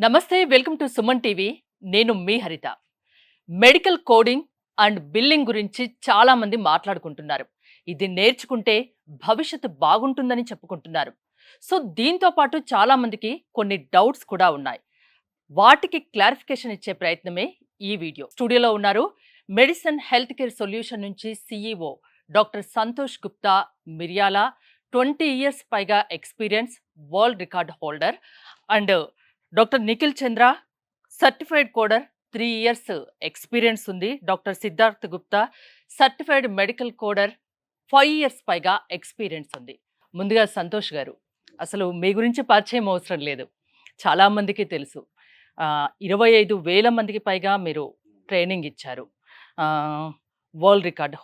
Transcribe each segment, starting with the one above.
నమస్తే, welcome to Suman TV. నేను మీ హరిత. మెడికల్ కోడింగ్ అండ్ బిల్లింగ్ గురించి చాలా మంది మాట్లాడుకుంటున్నారు. ఇది నేర్చుకుంటే భవిష్యత్తు బాగుంటుందని చెప్పుకుంటున్నారు. సో దీంతో పాటు చాలా మందికి కొన్ని డౌట్స్ కూడా ఉన్నాయి. వాటికి క్లారిఫికేషన్ ఇచ్చే ప్రయత్నమే ఈ వీడియో. స్టూడియోలో ఉన్నారు మెడిసిన్ హెల్త్ కేర్ సొల్యూషన్ నుంచి CEO doctor Santosh Gupta Miryala. 20 years పైగా experience, world record holder. And doctor Nikhil Chandra, certified coder, 3 years experience ఉంది. Doctor Siddharth Gupta, certified medical coder, 5 years పైగా ఎక్స్పీరియన్స్ ఉంది. ముందుగా సంతోష్ గారు, అసలు మీ గురించి పరిచయం అవసరం లేదు, చాలామందికి తెలుసు. 25,000 మందికి పైగా మీరు ట్రైనింగ్ ఇచ్చారు. వరల్డ్ రికార్డ్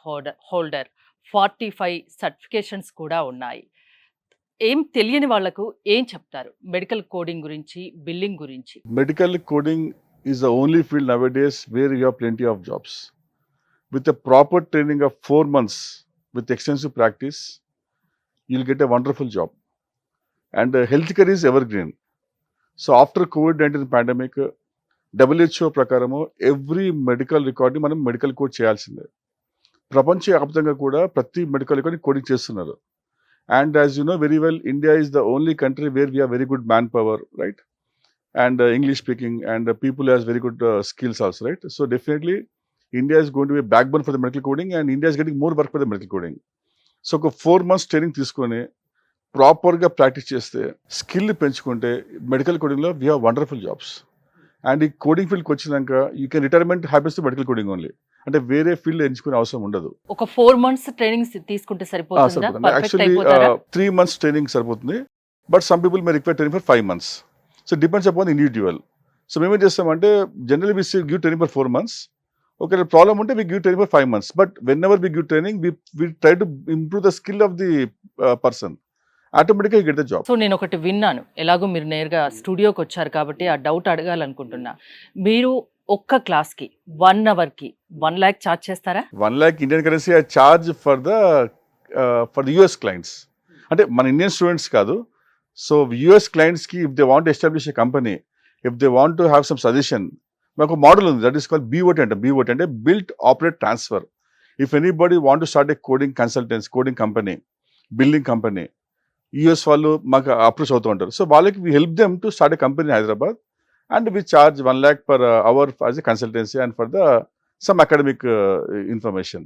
హోల్డర్, 45 సర్టిఫికేషన్స్ కూడా ఉన్నాయి. ఏం తెలియని వాళ్లకు ఏం చెప్తారు మెడికల్ కోడింగ్ గురించి, బిల్లింగ్ గురించి? Medical coding is the only field nowadays where you have plenty of jobs. With a proper training of 4 months, with extensive practice, you'll get a wonderful job. And healthcare is evergreen. So after COVID-19 pandemic, WHO ప్రకారము every medical రికార్డ్ని మనం medical code చేయాల్సిందే. ప్రపంచవ్యాప్తంగా కూడా ప్రతి medical రికార్డ్ని coding చేస్తున్నారు. And as you know very well, India is the only country where we have very good manpower, right? And English speaking, and people has very good skills also, right? So definitely, India is going to be a backbone for the medical coding, and India is getting more work for the medical coding. So 4 months training తీసుకొని ప్రాపర్గా practice చేస్తే, skill పెంచుకుంటే medical కోడింగ్లో we have wonderful jobs. And ఈ coding ఫీల్డ్కి వచ్చినాక you can retirement happies to medical coding only. అంటే వేరే ఫీల్డ్ ఎంచుకునే అవసరం ఉండదు. ఒక 4 మంత్స్ ట్రైనింగ్ తీసుకుంటే సరిపోతుందా? యాక్చువల్లీ 3 months ట్రైనింగ్ సరిపోతుంది. But some people may require training for 5 months. So depends upon individual. So మేమేం చేస్తామంటే generally we give training for 4 months. ఒకవేళ ప్రాబ్లమ్ ఉంటే we give training for 5 months. But whenever we give training we try to improve the skill of the person. ఆటోమేటిక్గా get the job. So నేను ఒకటి విన్నాను, ఎలాగో మీరు నేరుగా స్టూడియోకి వచ్చారు కాబట్టి ఆ డౌట్ అడగాలనుకుంటున్నా. మీరు ఒక్క క్లాస్కి 1 అవర్కి 1 lakh ఛార్జ్ చేస్తారా? 1 lakh Indian currency I charge for the US clients. అంటే మన ఇండియన్ స్టూడెంట్స్ కాదు. సో US క్లయింట్స్కి if they want establish a company, if they want to have some suggestion, మాకు మోడల్ ఉంది, దట్ ఈస్ కాల్డ్ BOT అంటే built operate transfer. If anybody want to start a coding consultancy, coding company, building company, US వాళ్ళు మాకు approach అవుతూ ఉంటారు. So వాళ్ళకి we help them to start a company in Hyderabad. And we charge 1 lakh per hour as a consultancy and for the some academic information.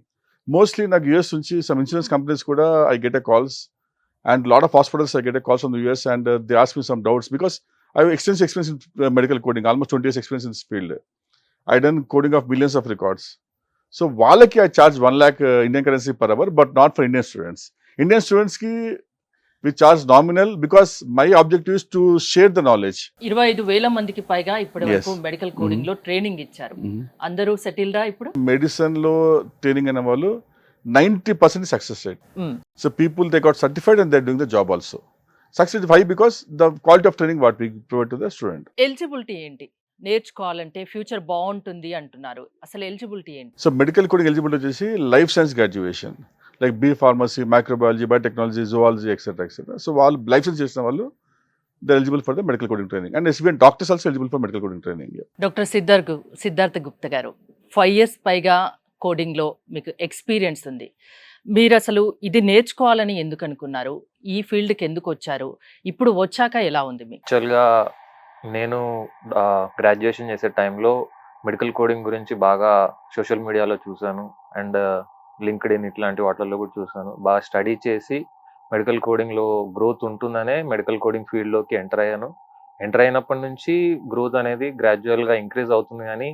Mostly na US nunchi some insurance companies kuda I get a calls, and lot of hospitals I get a calls from the US, and they ask me some doubts because I have extensive experience in medical coding, almost 20 years experience in this field. I done coding of millions of records. So వాళ్ళకి I charge 1 lakh Indian currency per hour, but not for Indian students. Indian students ki we charge nominal because my objective is to share the knowledge. 25,000 మందికి పైగా ఇప్పటి వరకు medical coding లో training ఇచ్చారు. అందరూ సెటిల్డా ఇప్పుడు? Medicine లో ట్రైనింగ్ అయిన వాళ్ళు 90% success rate. So people they got certified and they are doing the job also. Success high because the quality of training what we provide to the student. Eligibility ఏంటి? నేర్చుకోవాలంటే future బాగుంటుంది అంటున్నారు, అసలు eligibility ఏంటి? So medical coding eligibility వచ్చేసి life science graduation, like B pharmacy, microbiology, biotechnology, zoology, etcetera etcetera. So వాళ్ళు life science చేసిన వాళ్ళు they eligible for the medical coding training. And even doctors also eligible for medical coding training. Doctor Siddharth Gupta గారు, 5 years పైగా కోడింగ్లో మీకు experience ఉంది. మీరు అసలు ఇది నేర్చుకోవాలని ఎందుకు అనుకున్నారు? ఈ ఫీల్డ్కి ఎందుకు వచ్చారు? ఇప్పుడు వచ్చాక ఎలా ఉంది మీకు? యాక్చువల్గా నేను గ్రాడ్యుయేషన్ చేసే టైంలో మెడికల్ కోడింగ్ గురించి బాగా సోషల్ మీడియాలో చూశాను, అండ్ లింక్డ్ఇన్ ఇట్లాంటి వాటిల్లో కూడా చూసాను. బాగా స్టడీ చేసి మెడికల్ కోడింగ్లో గ్రోత్ ఉంటుందనే మెడికల్ కోడింగ్ ఫీల్డ్లోకి ఎంటర్ అయ్యాను. ఎంటర్ అయినప్పటి నుంచి గ్రోత్ అనేది గ్రాడ్యువల్గా ఇంక్రీజ్ అవుతుంది కానీ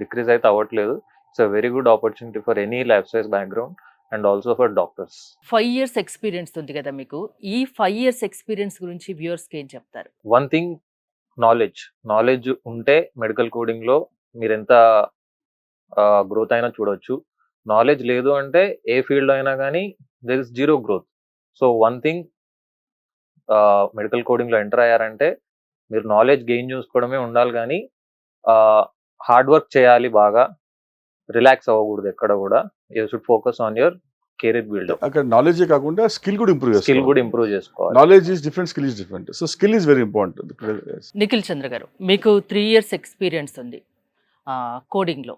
డిక్రీజ్ అయితే అవ్వట్లేదు. It's a very good opportunity for any life science background and also for doctors. 5 years experience ఉంది కదా మీకు, ఈ 5 ఇయర్స్ ఎక్స్పీరియన్స్ గురించి వ్యూవర్స్కి ఏం చెప్తారు? వన్ థింగ్, నాలెడ్జ్ ఉంటే మెడికల్ కోడింగ్లో మీరు ఎంత గ్రోత్ అయినా చూడొచ్చు. నాలెడ్జ్ లేదు అంటే ఏ ఫీల్డ్ అయినా కానీ there is zero growth. So one thing, medical కోడింగ్లో ఎంటర్ అయ్యారంటే మీరు నాలెడ్జ్ గెయిన్ చేసుకోవడమే ఉండాలి కానీ హార్డ్ వర్క్ చేయాలి, బాగా రిలాక్స్ అవ్వకూడదు ఎక్కడ కూడా. You should focus on your career buildup, అక్కడ నాలెడ్జే కాకుండా స్కిల్ కూడా ఇంప్రూవ్ స్కిల్ చేసుకోవాలి. కూడా ఇంప్రూవ్ చేసుకోవాలి. Knowledge is different, skill is different. So skill is very important. Nikhil Chandra garu, మీకు 3 years ఎక్స్పీరియన్స్ ఉంది కోడింగ్లో.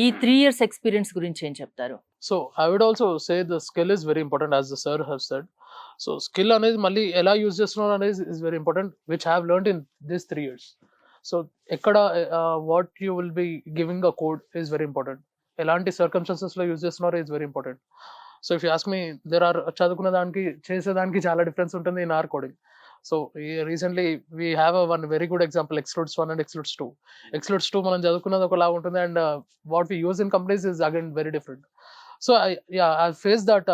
ఈ 3 years ఎక్స్పీరియన్స్ గురించి ఏం చెప్తారు? So I would also say the skill is very important, as the sir has said. So skill అనేది మళ్ళీ ఎలా use చేస్తున్నారు అనేది is very important, which I have learned in these 3 years. So ఎక్కడ what you will be giving a code is very important. ఎలాంటి circumstances లో use చేస్తున్నారు is very important. So if you ask me, there are చదువుకున్న దానికి చేసేదానికి చాలా difference ఉంటుంది in our coding. So recently we have one very good example, Excludes 1 and Excludes 2. Excludes 2 మనం చదువుకున్నది ఒకలా ఉంటుంది, and what we use in companies is again very different. So I faced that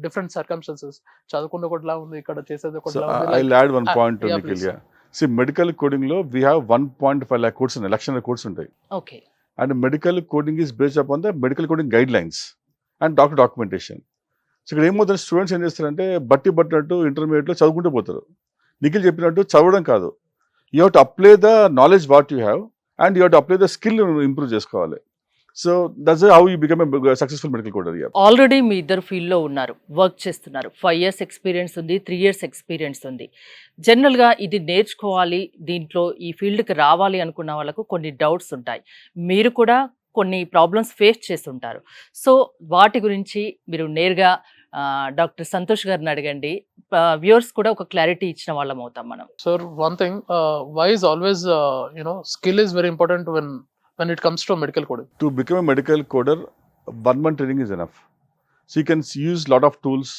different circumstances. చదువుకున్న ఒకలా ఉంది, ఇక్కడ చేసేది So ఒకలా ఉంది. I'll add one point to yeah, Nikhil. please. Yeah. See, medical coding లో we have 1.5 lakh codes ఉన్నాయి, లక్షల కోడ్స్ ఉంటాయి. Okay. And medical coding is based upon the medical coding guidelines and doctor documentation. So ఇక్కడ ఏమవుతుంది, students ఏం చేస్తారంటే పట్టినట్టు ఇంటర్మీడియట్లో చదువుకుంటూ పోతారు. నిఖిల్ చెప్పినట్టు చదవడం కాదు, you have to apply the knowledge what you have and you have to apply the skill improve చేసుకోవాలి. So that's how you become a successful medical coder. Already మీ ఇద్దరు ఫీల్డ్లో ఉన్నారు, వర్క్ చేస్తున్నారు. 5 years ఎక్స్పీరియన్స్ ఉంది, 3 years ఎక్స్పీరియన్స్ ఉంది. జనరల్గా ఇది నేర్చుకోవాలి, దీంట్లో ఈ ఫీల్డ్కి రావాలి అనుకున్న వాళ్ళకు కొన్ని డౌట్స్ ఉంటాయి. మీరు కూడా కొన్ని ప్రాబ్లమ్స్ ఫేస్ చేస్తుంటారు. సో వాటి గురించి మీరు నేరుగా డాక్టర్ సంతోష్ గారిని అడగండి. వ్యూవర్స్ కూడా ఒక క్లారిటీ ఇచ్చిన వాళ్ళం అవుతాం మనం. Sir, one thing, why is always skill is very important when it comes to medical coding. To become a medical coder, 1 month training is enough. So you can use lot of tools.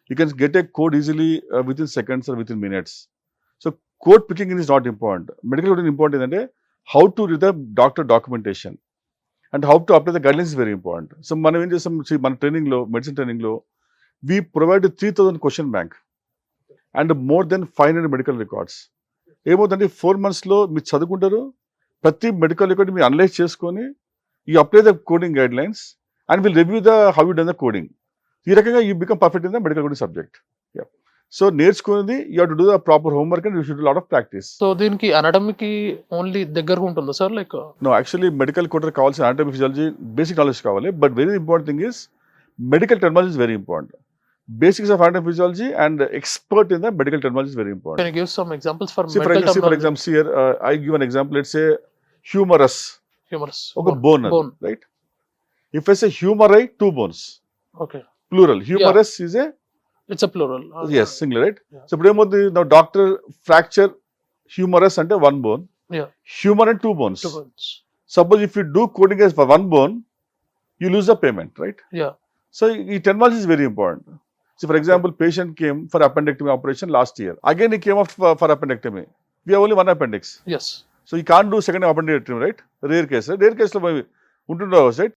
You can get a code easily within seconds or within minutes. So code picking is not important. Medical coding important is how to read the doctor documentation and how to apply the guidelines is very important. So మనం ఏం చేస్తాం, మన ట్రైనింగ్లో, medicine ట్రైనింగ్లో we provide 3,000 question bank and more than 500 medical records. ఏమవుతుందంటే 4 monthsలో మీరు చదువుకుంటారు, ప్రతి మెడికల్ రికార్డ్ మీరు అనలైజ్ చేసుకొని you apply the coding guidelines and will review the how you done the coding. ఈ రకంగా you become perfect in the medical coding subject. So నేర్చుకునేది you have to do the proper homework and you should do lot of practice. So దీనికి అనటమీకి only దగ్గరగా ఉంటుందా sir? Like no, actually medical coder కావాల్సిన anatomy, physiology, basic knowledge కావాలి. But very important thing is medical terminology is very important. Basics of anatomy, physiology and expert in the medical terminology is very important. can you give some examples for See, medical terminology? for example, here I give an example. Let's say humerus. Humerus. Okay, bone, right? If I say humeri, 2 bones. Okay. Plural. Humerus is a It's a plural. yes, singular, right? Yeah. So now doctor fracture humerus and 1 bone. Yeah. Humer and 2 bones. 2 bones. Suppose if you do coding as for 1 bone, you lose the payment, right? Yeah. So terminology is very important. So for example, patient came for appendectomy operation last year. Again he came up for appendectomy. We have only 1 appendix. Yes. So you can't do second appendectomy, right? Rare case, right? Rare case lo untundo, right?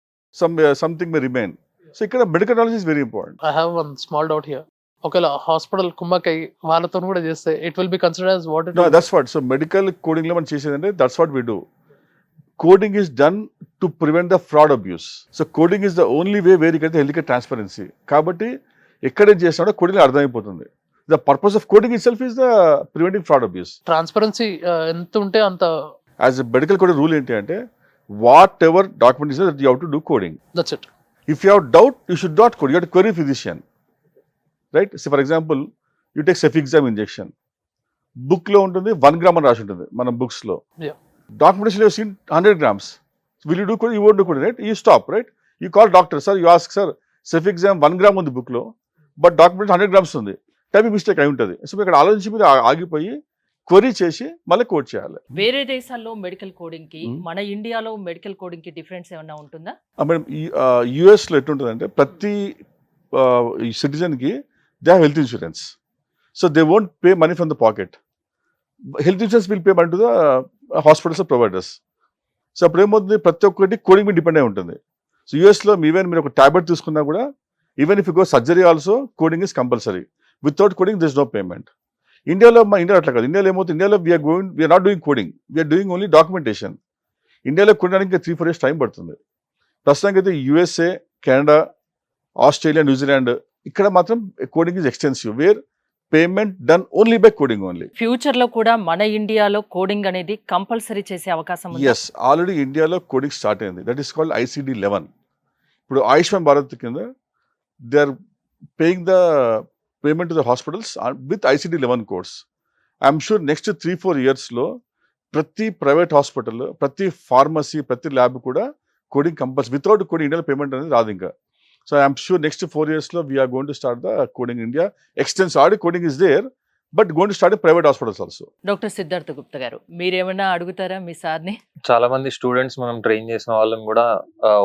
Something may remain. So ikkada medical knowledge is very important. I have one small doubt here. ఒకవేళ hospital కుమ్మకై వాళ్ళతో కూడా చేస్తే it will be considered as what it No, that's what. So medical coding lo man chesedante, that's what we do. Coding is done to prevent the fraud abuse. So coding is the only way where you get the healthcare transparency. Kabatti ఎక్కడ చేస్తాడో coding అర్థమైపోతుంది. The purpose of coding itself is the preventing fraud abuse. Transparency ఎంత ఉంటే అంత. As a medical coding rule ఏంటి అంటే whatever document is that you have to do coding. That's it. If you have doubt you should not code, you have to query physician, right? So for example you take cefixime injection, book లో ఉంటుంది 1 gram అని రాసి ఉంటుంది మన books లో. Documentation you seen 100 grams. Will you do coding? You won't do coding, right? You stop, right? You call doctor, sir you ask, sir cefixime 1 gram ఉంది book లో, but document 100 grams ఉంది, typing mistake అయి ఉంటుంది. So ఇక్కడ ఆలోచించి మీరు ఆగిపోయి query చేసి మళ్ళీ కోడ్ చేయాలి. వేరే దేశాల్లో మెడికల్ కోడింగ్ కి మన ఇండియాలో మెడికల్ కోడింగ్ కి డిఫరెన్స్ ఏమైనా ఉంటుందా? మేడం, యుఎస్ లో ఎట్లుంటుందంటే ప్రతి సిటిజన్ కి they have health insurance. So they won't pay money from the pocket. Health insurance will pay money to the hospitals providers. So అప్పుడు ఏమవుతుంది, ప్రతి ఒక్కటి కోడింగ్ మీద డిపెండ్ అయి ఉంటుంది. సో యూఎస్లో ఈవెన్ మీరు ఒక టాబ్లెట్ తీసుకున్నా కూడా, even if you go surgery also coding is compulsory. Without coding this no payment. ఇండియాలో అట్లా కాదు. ఇండియాలో ఏమవుతుంది, ఇండియాలో we're not doing coding, we're doing only documentation. ఇండియాలో కొనడానికి 3-4 years టైం పడుతుంది. ప్రస్తుతానికి అయితే యుఎస్ఏ, కెనడా, ఆస్ట్రేలియా, న్యూజిలాండ్ ఇక్కడ మాత్రం coding is extensive, where payment done only by coding only. Future లో కూడా మన ఇండియాలో కోడింగ్ అనేది కంపల్సరీ చేసే అవకాశం ఉంది. ఎస్, ఆల్రెడీ ఇండియాలో కోడింగ్ స్టార్ట్ అయింది. That is called ICD-11. ఇప్పుడు ఆయుష్మాన్ భారత్ కింద they are paying the payment to the hospitals with ICD-11 codes. I'm sure next 3-4 years లో ప్రతి ప్రైవేట్ హాస్పిటల్, ప్రతి ఫార్మసీ, ప్రతి ల్యాబ్ కూడా కోడింగ్ కంపల్సరీ. వితౌట్ కోడింగ్ ఇండియాలో పేమెంట్ అనేది రాదు ఇంకా. So I'm sure next 4 years లో we're going to start the coding India extents. Already coding is there, but going to start private hospitals also. Doctor Siddhartha Gupta garu, మీరేమైనా అడుగుతారా మీ సార్ని? చాలా మంది స్టూడెంట్స్ మనం ట్రైన్ చేసిన వాళ్ళని కూడా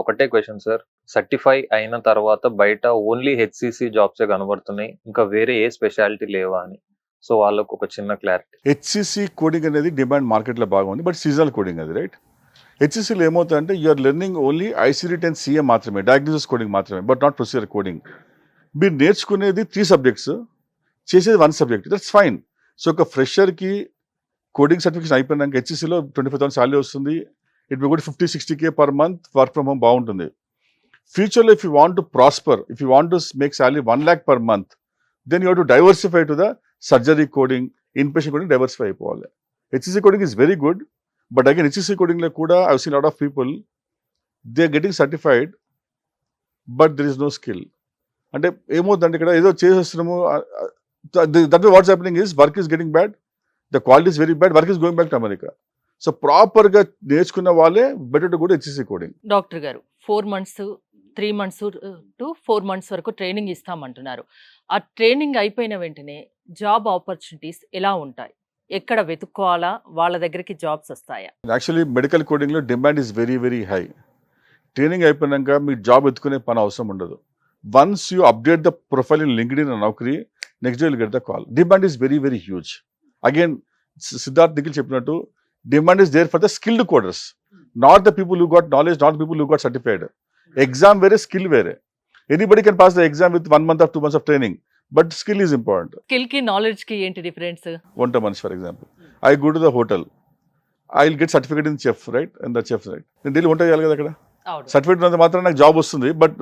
ఒకటే క్వశ్చన్ సార్, సర్టిఫై అయిన తర్వాత బయట ఓన్లీ హెచ్సిసి జాబ్సే కనబడుతున్నాయి, ఇంకా వేరే ఏ స్పెషాలిటీ లేవా అని. సో వాళ్ళకు ఒక చిన్న క్లారిటీ. హెచ్సిసి కోడింగ్ అనేది డిమాండ్ మార్కెట్లో బాగా ఉంది, బట్ సీజనల్ కోడింగ్ అది, రైట్? హెచ్సిసిలో ఏమవుతుందంటే you're learning only ICD-10 CA మాత్రమే, డయాగ్నోసిస్ కోడింగ్ మాత్రమే, బట్ నాట్ ప్రొసీజర్ కోడింగ్. మీరు నేర్చుకునేది 3 subjects, చేసేది 1 subject. That's fine. సో ఒక ఫ్రెషర్కి కోడింగ్ సర్టిఫికేషన్ అయిపోయినాక హెచ్సిసిలో 25,000 శాలరీ వస్తుంది. It will go 50-60K per month, work from home బాగుంటుంది. ఫ్యూచర్లో if you want to prosper, if you want to make salary 1 lakh per month, then you have to diversify to the surgery coding, inpatient coding diversify అయిపోవాలి. HCC coding is very good, but again HCC కోడింగ్లో కూడా I've seen lot of people they are getting certified, but there is no skill. అంటే ఏమవుతుందంటే ఇక్కడ ఏదో చేసేస్తున్నాము, that way what's happening is work is getting bad, the quality is very bad, work is going back to America. So ప్రాపర్గా నేర్చుకున్న వాళ్ళే better to go to HCC coding. Doctor garu, 4 months 3 months to 4 months వరకు training ఇస్తామంటున్నారు. ఆ training అయిపోయిన వెంటనే job opportunities ఎలా ఉంటాయి? ఎక్కడ వెతుక్కోవాలా? వాళ్ళ దగ్గరికి జాబ్స్ వస్తాయా? యాక్చువల్లీ మెడికల్ కోడింగ్లో demand is very very high. Training అయిపోయినాక మీరు జాబ్ ఎత్తుకునే పని అవసరం ఉండదు. Once you update the profile in LinkedIn and Naukri, next day will get the call. Demand is very very huge. Again Siddharth Nikhil చెప్పినట్టు demand is there for the skilled coders, not the people who got knowledge, not people who got certified. Exam వేరే, skill వేరే. Anybody can pass the exam with 1 month or 2 months of training, but skill is important. Skill కి knowledge కి ఏంటి difference? వంట మనిషి for example, I go to the hotel, I will get certificate in chef, right? And the chef, right? నేను daily వంట చేయాలి కదా అక్కడ. సర్టిఫికేట్ ఉన్నంత మాత్రం నాకు జాబ్ వస్తుంది, but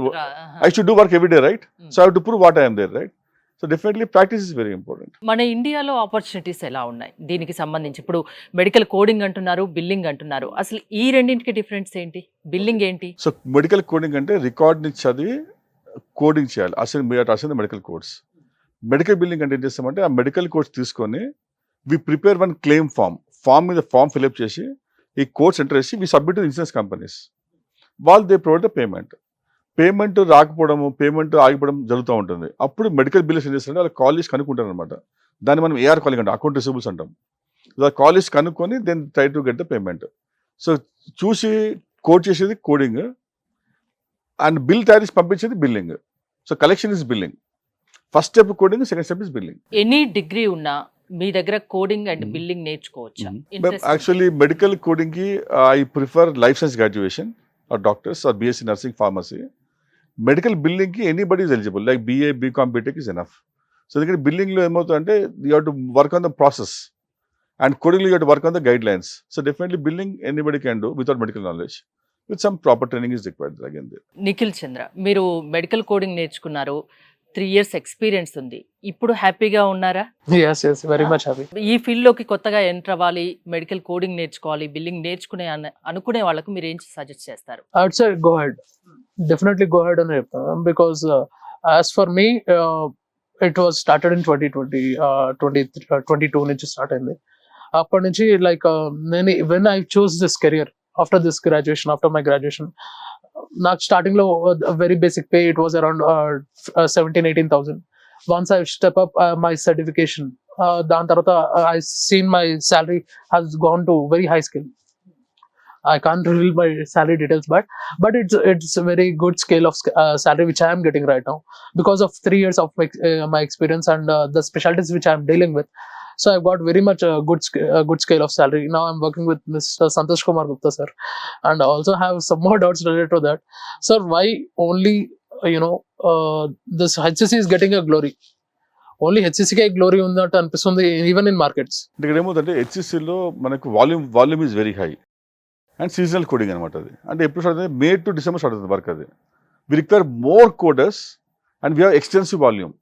I should do work every day, right? So I have to prove what I am there, right? So definitely practice is very important. మన ఇండియాలో ఆపర్చునిటీస్ ఎలా ఉన్నాయి దీనికి సంబంధించి? ఇప్పుడు మెడికల్ కోడింగ్ అంటున్నారు, బిల్లింగ్ అంటున్నారు. అసలు ఈ రెండింటికి డిఫరెన్స్ ఏంటి? బిల్లింగ్ ఏంటి? సో మెడికల్ కోడింగ్ అంటే రికార్డ్ని చదివి కోడింగ్ చేయాలి. అసలు మీరు రాసింది మెడికల్ కోడ్స్. మెడికల్ బిల్లింగ్ అంటే ఏం చేస్తామంటే ఆ మెడికల్ కోడ్స్ తీసుకొని వి ప్రిపేర్ 1 క్లెయిమ్ ఫామ్ మీద ఫామ్ ఫిల్అప్ చేసి ఈ కోడ్స్ ఎంటర్ చేసి we submit to insurance companies. వాళ్ళు దే ప్రొవైడ్ ద పేమెంట్ రాకపోవడము, పేమెంట్ ఆగిపోవడం జరుగుతూ ఉంటుంది. అప్పుడు మెడికల్ బిల్స్ ఏం చేస్తారంటే వాళ్ళు కాల్ చేసి కనుక్కుంటారు అనమాట. దాన్ని మనం AR కాలింగ్ అంటాం, అకౌంట్ రిసీవబుల్స్ అంటాం. కాల్ చేసి కనుక్కొని then try to get the payment. So చూసి కోడ్ చేసేది కోడింగ్, అండ్ బిల్ తయారు చేసి పంపించేది billing. So collection is billing. First step coding, second step is billing. Any degree ఉన్నా మీ దగ్గర కోడింగ్ అండ్ బిల్లింగ్ నేర్చుకోవచ్చా? యాక్చువల్లీ మెడికల్ కోడింగ్కి I prefer life science graduation or doctors or BSc nursing, pharmacy. Medical బిల్లింగ్కి anybody is eligible, like BA, BCom, BTech is enough. So ఎందుకంటే బిల్లింగ్లో ఏమవుతుందంటే you have to work on the process, and కోడింగ్లో you have to work on the guidelines. So definitely billing anybody can do without medical knowledge, with some proper training is required. Again Nikhil Chandra, మీరు medical coding నేర్చుకున్నారు, 3 years experience ఉంది. ఇప్పుడు హ్యాపీగా ఉన్నారా? Yes, very much happy. ఈ ఫీల్డ్లోకి కొత్తగా enter అవ్వాలి, మెడికల్ కోడింగ్ నేర్చుకోవాలి, బిల్లింగ్ నేర్చుకునే అనుకునే వాళ్ళకు మీరు ఏం సజెస్ట్ చేస్తారు? I would say go ahead. Definitely go ahead and help them, because as for me, it was started in 2020, 22 నుంచి స్టార్ట్ అయింది. అప్పటి నుంచి లైక్ నేను when I chose this career after this graduation, after my graduation, నాకు starting లో very basic pay, it was around 17,000-18,000. Once I step up my certification, దాని తర్వాత I seen my salary has gone to very high scale. I can't reveal my salary details, but it's a very good scale of salary which I am getting right now because of 3 years of my experience and the specialties which I am dealing with. So I've got very much a good scale of salary. Now I'm working with Mr. Santosh Kumar Guptha sir, and I also have some more doubts related to that. Sir, why only this HCC is getting a glory? Only HCC కే glory ఉందంటే అనిపిస్తుంది, even in markets. ఇక్కడ ఏమవుతుందంటే హెచ్సిసిలో మనకు volume is very high and seasonal coding అనమాట. అది అంటే ఎప్పుడు స్టార్ట్ అవుతుంది? May to December స్టార్ట్ అవుతుంది వర్క్. అది we require more coders and we have extensive volume.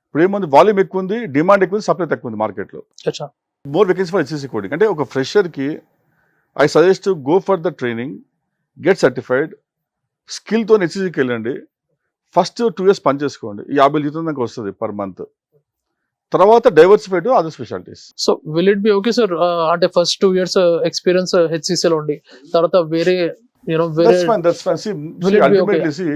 ఇప్పుడు ఏముంది, వాల్యూమ్ ఎక్కువ ఉంది, డిమాండ్ ఎక్కువ ఉంది, సప్లై తక్కువ ఉంది మార్కెట్లో. More vacancy for HCC coding. అంటే ఒక ఫ్రెషర్కి I suggest go for the training, get certified, స్కిల్తో హెచ్సిసికి వెళ్ళండి. ఫస్ట్ 2 years పని చేసుకోండి, 50 జీతం దాకా వస్తుంది పర్ మంత్. తర్వాత diversify to other specialities. So will it be okay sir? అంటే ఫస్ట్ 2 years ఎక్స్పీరియన్స్ హెచ్సిసిలో ఉండి తర్వాత వేరే that's fine. Will it be ultimately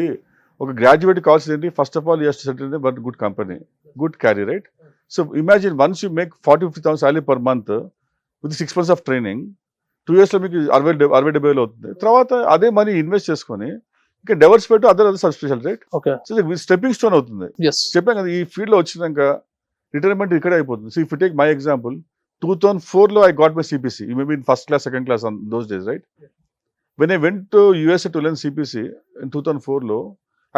ఒక గ్రాడ్యుయేట్ కావాల్సింది ఏంటి? First of all you have to settle in good company, good carry, right? So imagine once you make 40,000-50,000 salary per month with 6 months of training, 2 yearsలో మీకు 60,000-70,000 అవుతుంది. తర్వాత అదే money invest చేసుకొని ఇంకా diversify to other sub speciality, right? Okay. So stepping stone అవుతుంది. Yes. చెప్పాను కదా, ఈ ఫీల్డ్లో వచ్చినాక రిటైర్మెంట్ ఇక్కడే అయిపోతుంది. So if you take my example, 2004లో I got my CPC. You may be in first class, second class on those days, right? When I went to USA to learn CPC in 2004లో,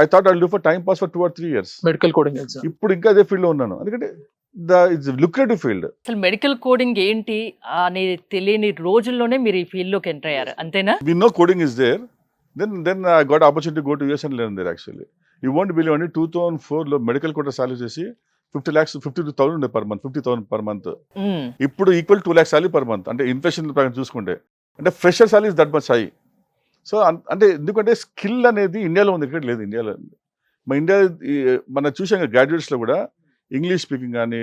I thought I'll do for time pass for 2 or 3 years. Medical coding exam. ఇప్పుడు ఇంకా అదే ఫీల్డ్లో ఉన్నాను, ఎందుకంటే it's lucrative field. అసలు medical coding ఏంటి అనేది తెలియని రోజుల్లోనే మీరు ఈ ఫీల్డ్ లోకి ఎంటర్ అయ్యారు, అంతేనా? We know coding is there. Then I got opportunity to go to US and learn there actually. You won't believe only 2004లో మెడికల్ కోట సాలరీ చేసి 52,000 ఉండే పర్ మంత్, 50,000 పర్ మంత్. ఇప్పుడు equal 2 lakhs salary per month. అంటే inflation ప్రకారం చూసుకుంటే, అంటే fresher salary is that much high. So అంటే ఎందుకంటే స్కిల్ అనేది ఇండియాలో ఉంది, ఇక్కడ లేదు. ఇండియాలో మన ఇండియా మనం చూసాం గ్రాడ్యుయేట్స్లో కూడా ఇంగ్లీష్ స్పీకింగ్ కానీ,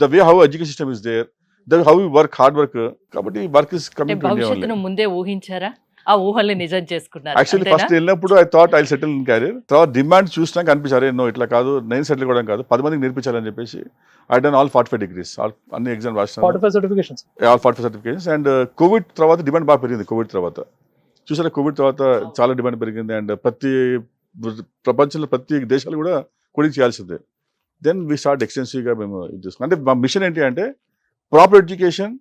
the way how education system is there, the how you work, hard work. కాబట్టి work is coming to India only. భవిష్యత్తును ముందే ఊహించారా? ఆ ఊహల్ని నిజం చేసుకున్నారు. యాక్చువల్లీ ఫస్ట్ వెళ్ళినప్పుడు I thought I settle in career. తర్వాత డిమాండ్ చూసినాక అనిపించారు, నో ఇట్లా కాదు, నేను సెటిల్ కూడా కాదు, 10 మందికి నేర్పించాలని చెప్పేసి ఐ డన్ ఆల్ 45 degrees, అన్ని ఎగ్జామ్ రాసిన 45 certifications. All 45 certifications. And Covid తర్వాత డిమాండ్ బాగా పెరిగింది. కోవిడ్ తర్వాత చూసారా, కోవిడ్ తర్వాత చాలా డిమాండ్ పెరిగింది. అండ్ ప్రపంచంలో ప్రతి దేశాలు కూడా కోడింగ్ చేయాల్సిందే. దెన్ వీ స్టార్ట్ ఎక్స్టెన్సివ్గా మేము ఇది చేసుకున్నాం. అంటే మా మిషన్ ఏంటి అంటే proper education,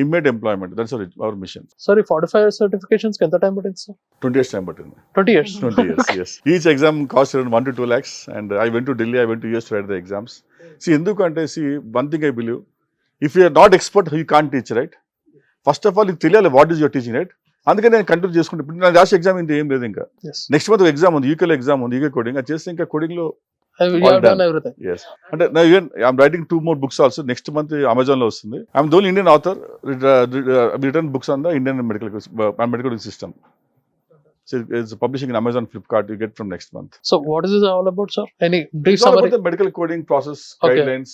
immediate employment. That's our machine. Sorry, 45 certifications కి ఎంత టైం పట్టింది సార్? 20 years టైం పట్టింది. 20 years. 20 years, yes. Each exam cost around 1 to 2 lakhs. And I went to Delhi, I went to US to write the exams. See, ఎందుకంటే one thing I believe, if you are not expert, you can't teach, right? First of all, you తెలియాలి what is your teaching, right? అందుకని నేను continue చేసుకుంటే, ఇప్పుడు నా last exam ఇంత ఏం లేదు. ఇంకా నెక్స్ట్ మంత్ ఎగ్జామ్ ఉంది, యూకేలో ఎగ్జామ్ ఉంది, యూకే కోడింగ్. అది చేస్తే ఇంకా కోడింగ్లో yes. అంటే I'm writing 2 more books also. Next month Amazon లో వస్తుంది. I'm the only Indian author written books on the Indian medical system. So it's publishing in Amazon, Flipkart. You get from next month. So what is this all about, sir? Any brief It's all summary? about the medical coding process, guidelines,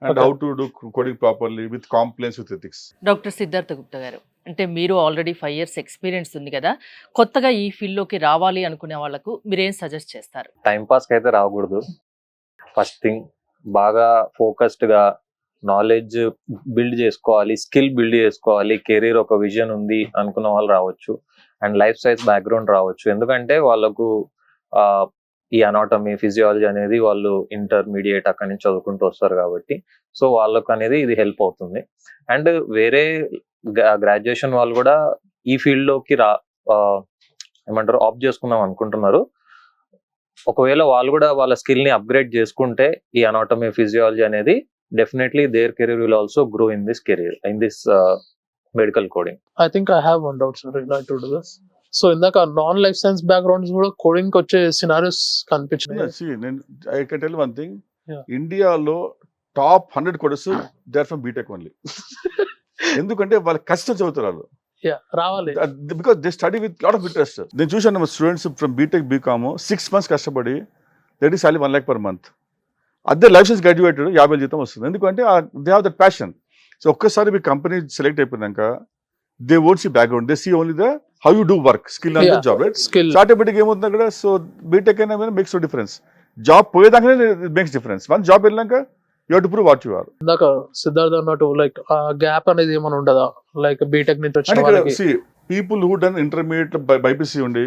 and how to do coding properly with compliance with ethics. Doctor Siddhartha Gupta గారు, అంటే మీరు already 5 years experience ఉంది కదా, కొత్తగా ఈ field లోకి రావాలి అనుకునే వాళ్ళకు మీరేం సజెస్ట్ చేస్తారు? టైం పాస్కి అయితే రాకూడదు. ఫస్ట్ థింగ్, బాగా ఫోకస్డ్గా నాలెడ్జ్ బిల్డ్ చేసుకోవాలి, స్కిల్ బిల్డ్ చేసుకోవాలి. కెరీర్ ఒక విజన్ ఉంది అనుకున్న వాళ్ళు రావచ్చు, అండ్ లైఫ్ సైన్స్ బ్యాక్గ్రౌండ్ రావచ్చు. ఎందుకంటే వాళ్ళకు ఈ అనాటమీ, ఫిజియాలజీ అనేది వాళ్ళు ఇంటర్మీడియట్ అక్కడి నుంచి చదువుకుంటూ వస్తారు కాబట్టి, సో వాళ్ళకు అనేది ఇది హెల్ప్ అవుతుంది. అండ్ వేరే గ్రాడ్యుయేషన్ వాళ్ళు కూడా ఈ ఫీల్డ్లోకి ఏమంటారు ఆప్ట్ చేసుకుందాం అనుకుంటున్నారు. ఒకవేళ వాళ్ళు కూడా వాళ్ళ స్కిల్ ని అప్గ్రేడ్ చేసుకుంటే ఈ అనాటమీ, ఫిజియాలజీ అనేది definitely their career will also grow in this career, in this medical coding. I think I have one doubt, sir, related to this. So ఇందాక నాన్ లైఫ్ సైన్స్ బ్యాక్గ్రౌండ్స్ కూడా coding కి వచ్చే scenarios కనిపించినాయి. See, I can tell you one thing. Yeah. ఇండియాలో top 100 coders they are from BTech only. ఎందుకంటే వాళ్ళ కష్టం చదువుతారు వాళ్ళు. రావాలి, because they study with lot of interest. నేను చూసాను students from BTech, BCom 6 months కష్టపడి that is salary 1 lakh per month. అదే లైఫ్ సైన్స్ గ్రాడ్యుయేటెడ్ 50,000 జీతం వస్తుంది. ఎందుకంటే they have that passion. So ఒక్కసారి మీ కంపెనీ సెలెక్ట్ అయిపోయినాక they won't see background, they see only the how you do work, skill and job, right? Skill automatic ఏమవుతుంది అక్కడ. So BTech అయినా మేక్స్ నో డిఫరెన్స్. జాబ్ పోయేదాకానే makes difference. One job వెళ్ళాక you have to prove what you are. ఇందాక సిద్ధార్థ అన్నట్టు like ఆ gap అనేది ఏమైనా ఉండదా? లైక్ బీటెక్ నుంచి వచ్చిన వాళ్ళకి people who done intermediate BiPC ఉండి